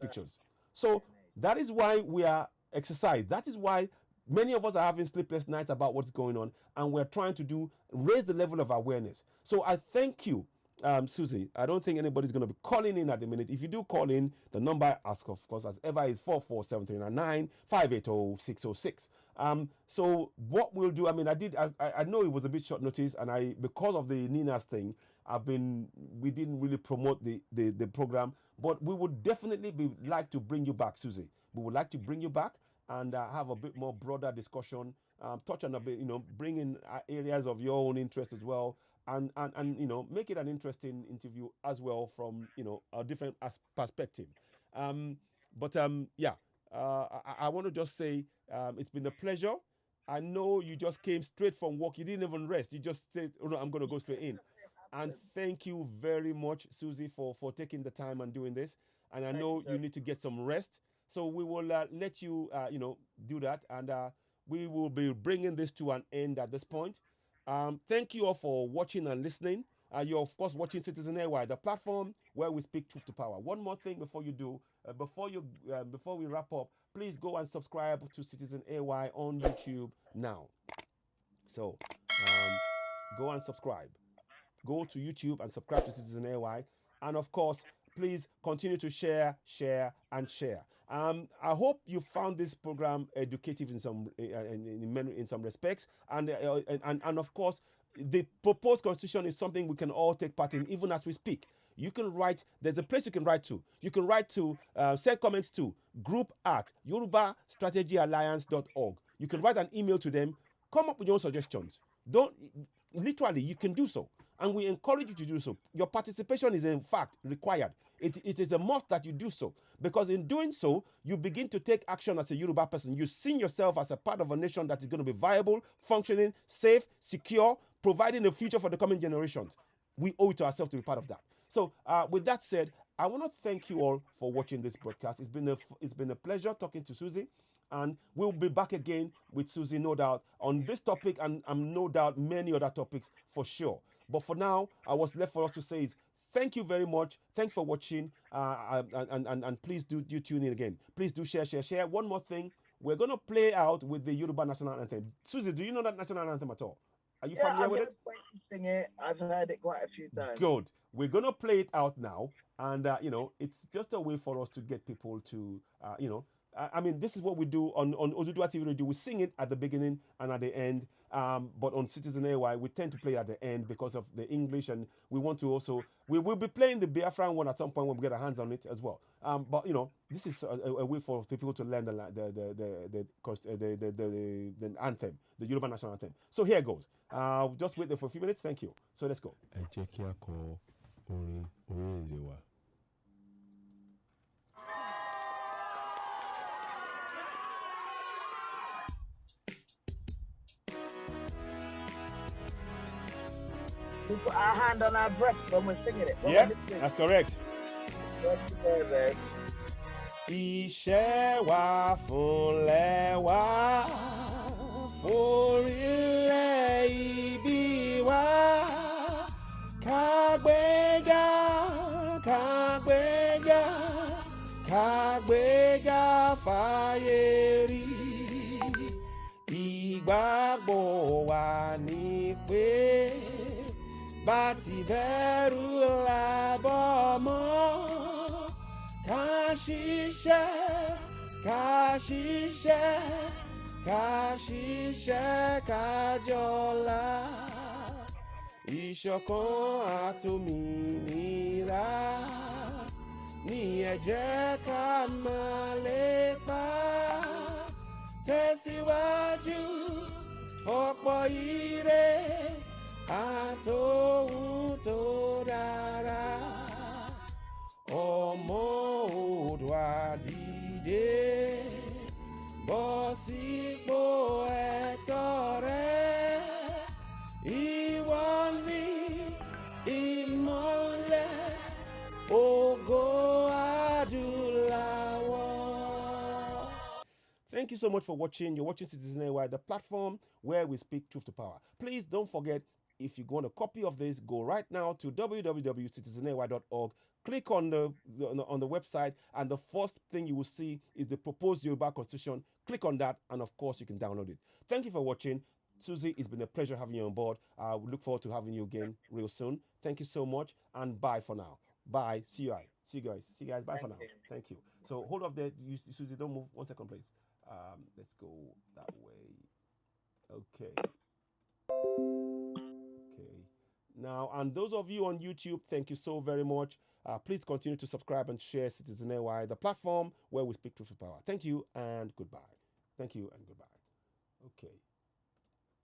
pictures. So that is why we are exercised. That is why many of us are having sleepless nights about what's going on, and we're trying to raise the level of awareness. So I thank you, Susie. I don't think anybody's going to be calling in at the minute. If you do call in, the number, of course, as ever, is 447399 580 606. So what we'll do, I know it was a bit short notice, and because of the Nina's thing, we didn't really promote the program, but we would definitely like to bring you back, Susie. We would like to bring you back and have a bit more broader discussion, touch on a bit, bring in areas of your own interest as well, and make it an interesting interview as well from a different perspective. I want to just say it's been a pleasure. I know you just came straight from work. You didn't even rest. You just said, "Oh no, I'm going to go straight in." And thank you very much, Susie, for taking the time and doing this. And I know you need to get some rest. So we will let you, do that. And we will be bringing this to an end at this point. Thank you all for watching and listening. You're, of course, watching CitizenAY, the platform where we speak truth to power. One more thing before you do, before we wrap up, please go and subscribe to CitizenAY on YouTube now. So go and subscribe. Go to YouTube and subscribe to CitizenAY. And of course, please continue to share. I hope you found this program educative in some respects. And of course, the proposed constitution is something we can all take part in, even as we speak. You can write, there's a place you can write to. You can write to, send comments to group@yorubastrategyalliance.org. You can write an email to them. Come up with your own suggestions. Literally, you can do so. And we encourage you to do so. Your participation is in fact required. It is a must that you do so. Because in doing so, you begin to take action as a Yoruba person. You see yourself as a part of a nation that is going to be viable, functioning, safe, secure, providing a future for the coming generations. We owe it to ourselves to be part of that. So with that said, I want to thank you all for watching this broadcast. It's been a pleasure talking to Susie. And we'll be back again with Susie, no doubt, on this topic and no doubt many other topics for sure. But for now, what's left for us to say is thank you very much. Thanks for watching. And please do tune in again. Please do share. One more thing. We're going to play out with the Yoruba national anthem. Susie, do you know that national anthem at all? Are you familiar with it? Sing it. I've heard it quite a few times. Good. We're going to play it out now. And, it's just a way for us to get people to, this is what we do on OduduwaTVRadio. We sing it at the beginning and at the end. But on CitizenAY, we tend to play at the end because of the English. And we want to also, we will be playing the Biafran one at some point when we get our hands on it as well. But, this is a way for people to learn the anthem, the Yoruba national anthem. So here goes. Just wait there for a few minutes. Thank you. So let's go. We put our hand on our breast when we're singing it. Yeah, that's correct. Iṣẹ́ wa fúnlẹ̀ wa, fúnilẹ̀ ibi wa, kágbéga, kágbéga, kágbéga fáyé rí. Ìgbàgbọ́ wa ni pé bá ti bẹ̀rù lábọ̀ mọ́. Ká ṣiṣẹ́, ká jọlá. Ìṣọ̀kan àtòmìnira ní ẹ jẹ́ ká máa lépa. Tẹ̀síwájú fọ́pọ̀ ire àtòhun tó dára. Ogo Adulawo. Thank you so much for watching. You're watching CitizenAY, the platform where we speak truth to power. Please don't forget, if you want a copy of this, go right now to www.citizenay.org. Click on the website, and the first thing you will see is the proposed Yoruba Constitution. Click on that, and of course, you can download it. Thank you for watching. Susie, it's been a pleasure having you on board. We look forward to having you again real soon. Thank you so much, and bye for now. Bye. See you guys. See you guys. Bye for now. Thank you. So hold up there, Susie. Don't move. 1 second, please. Let's go that way. Okay. Now, and those of you on YouTube, thank you so very much. Please continue to subscribe and share CitizenAY, the platform where we speak truth to power. Thank you and goodbye. Thank you and goodbye. Okay.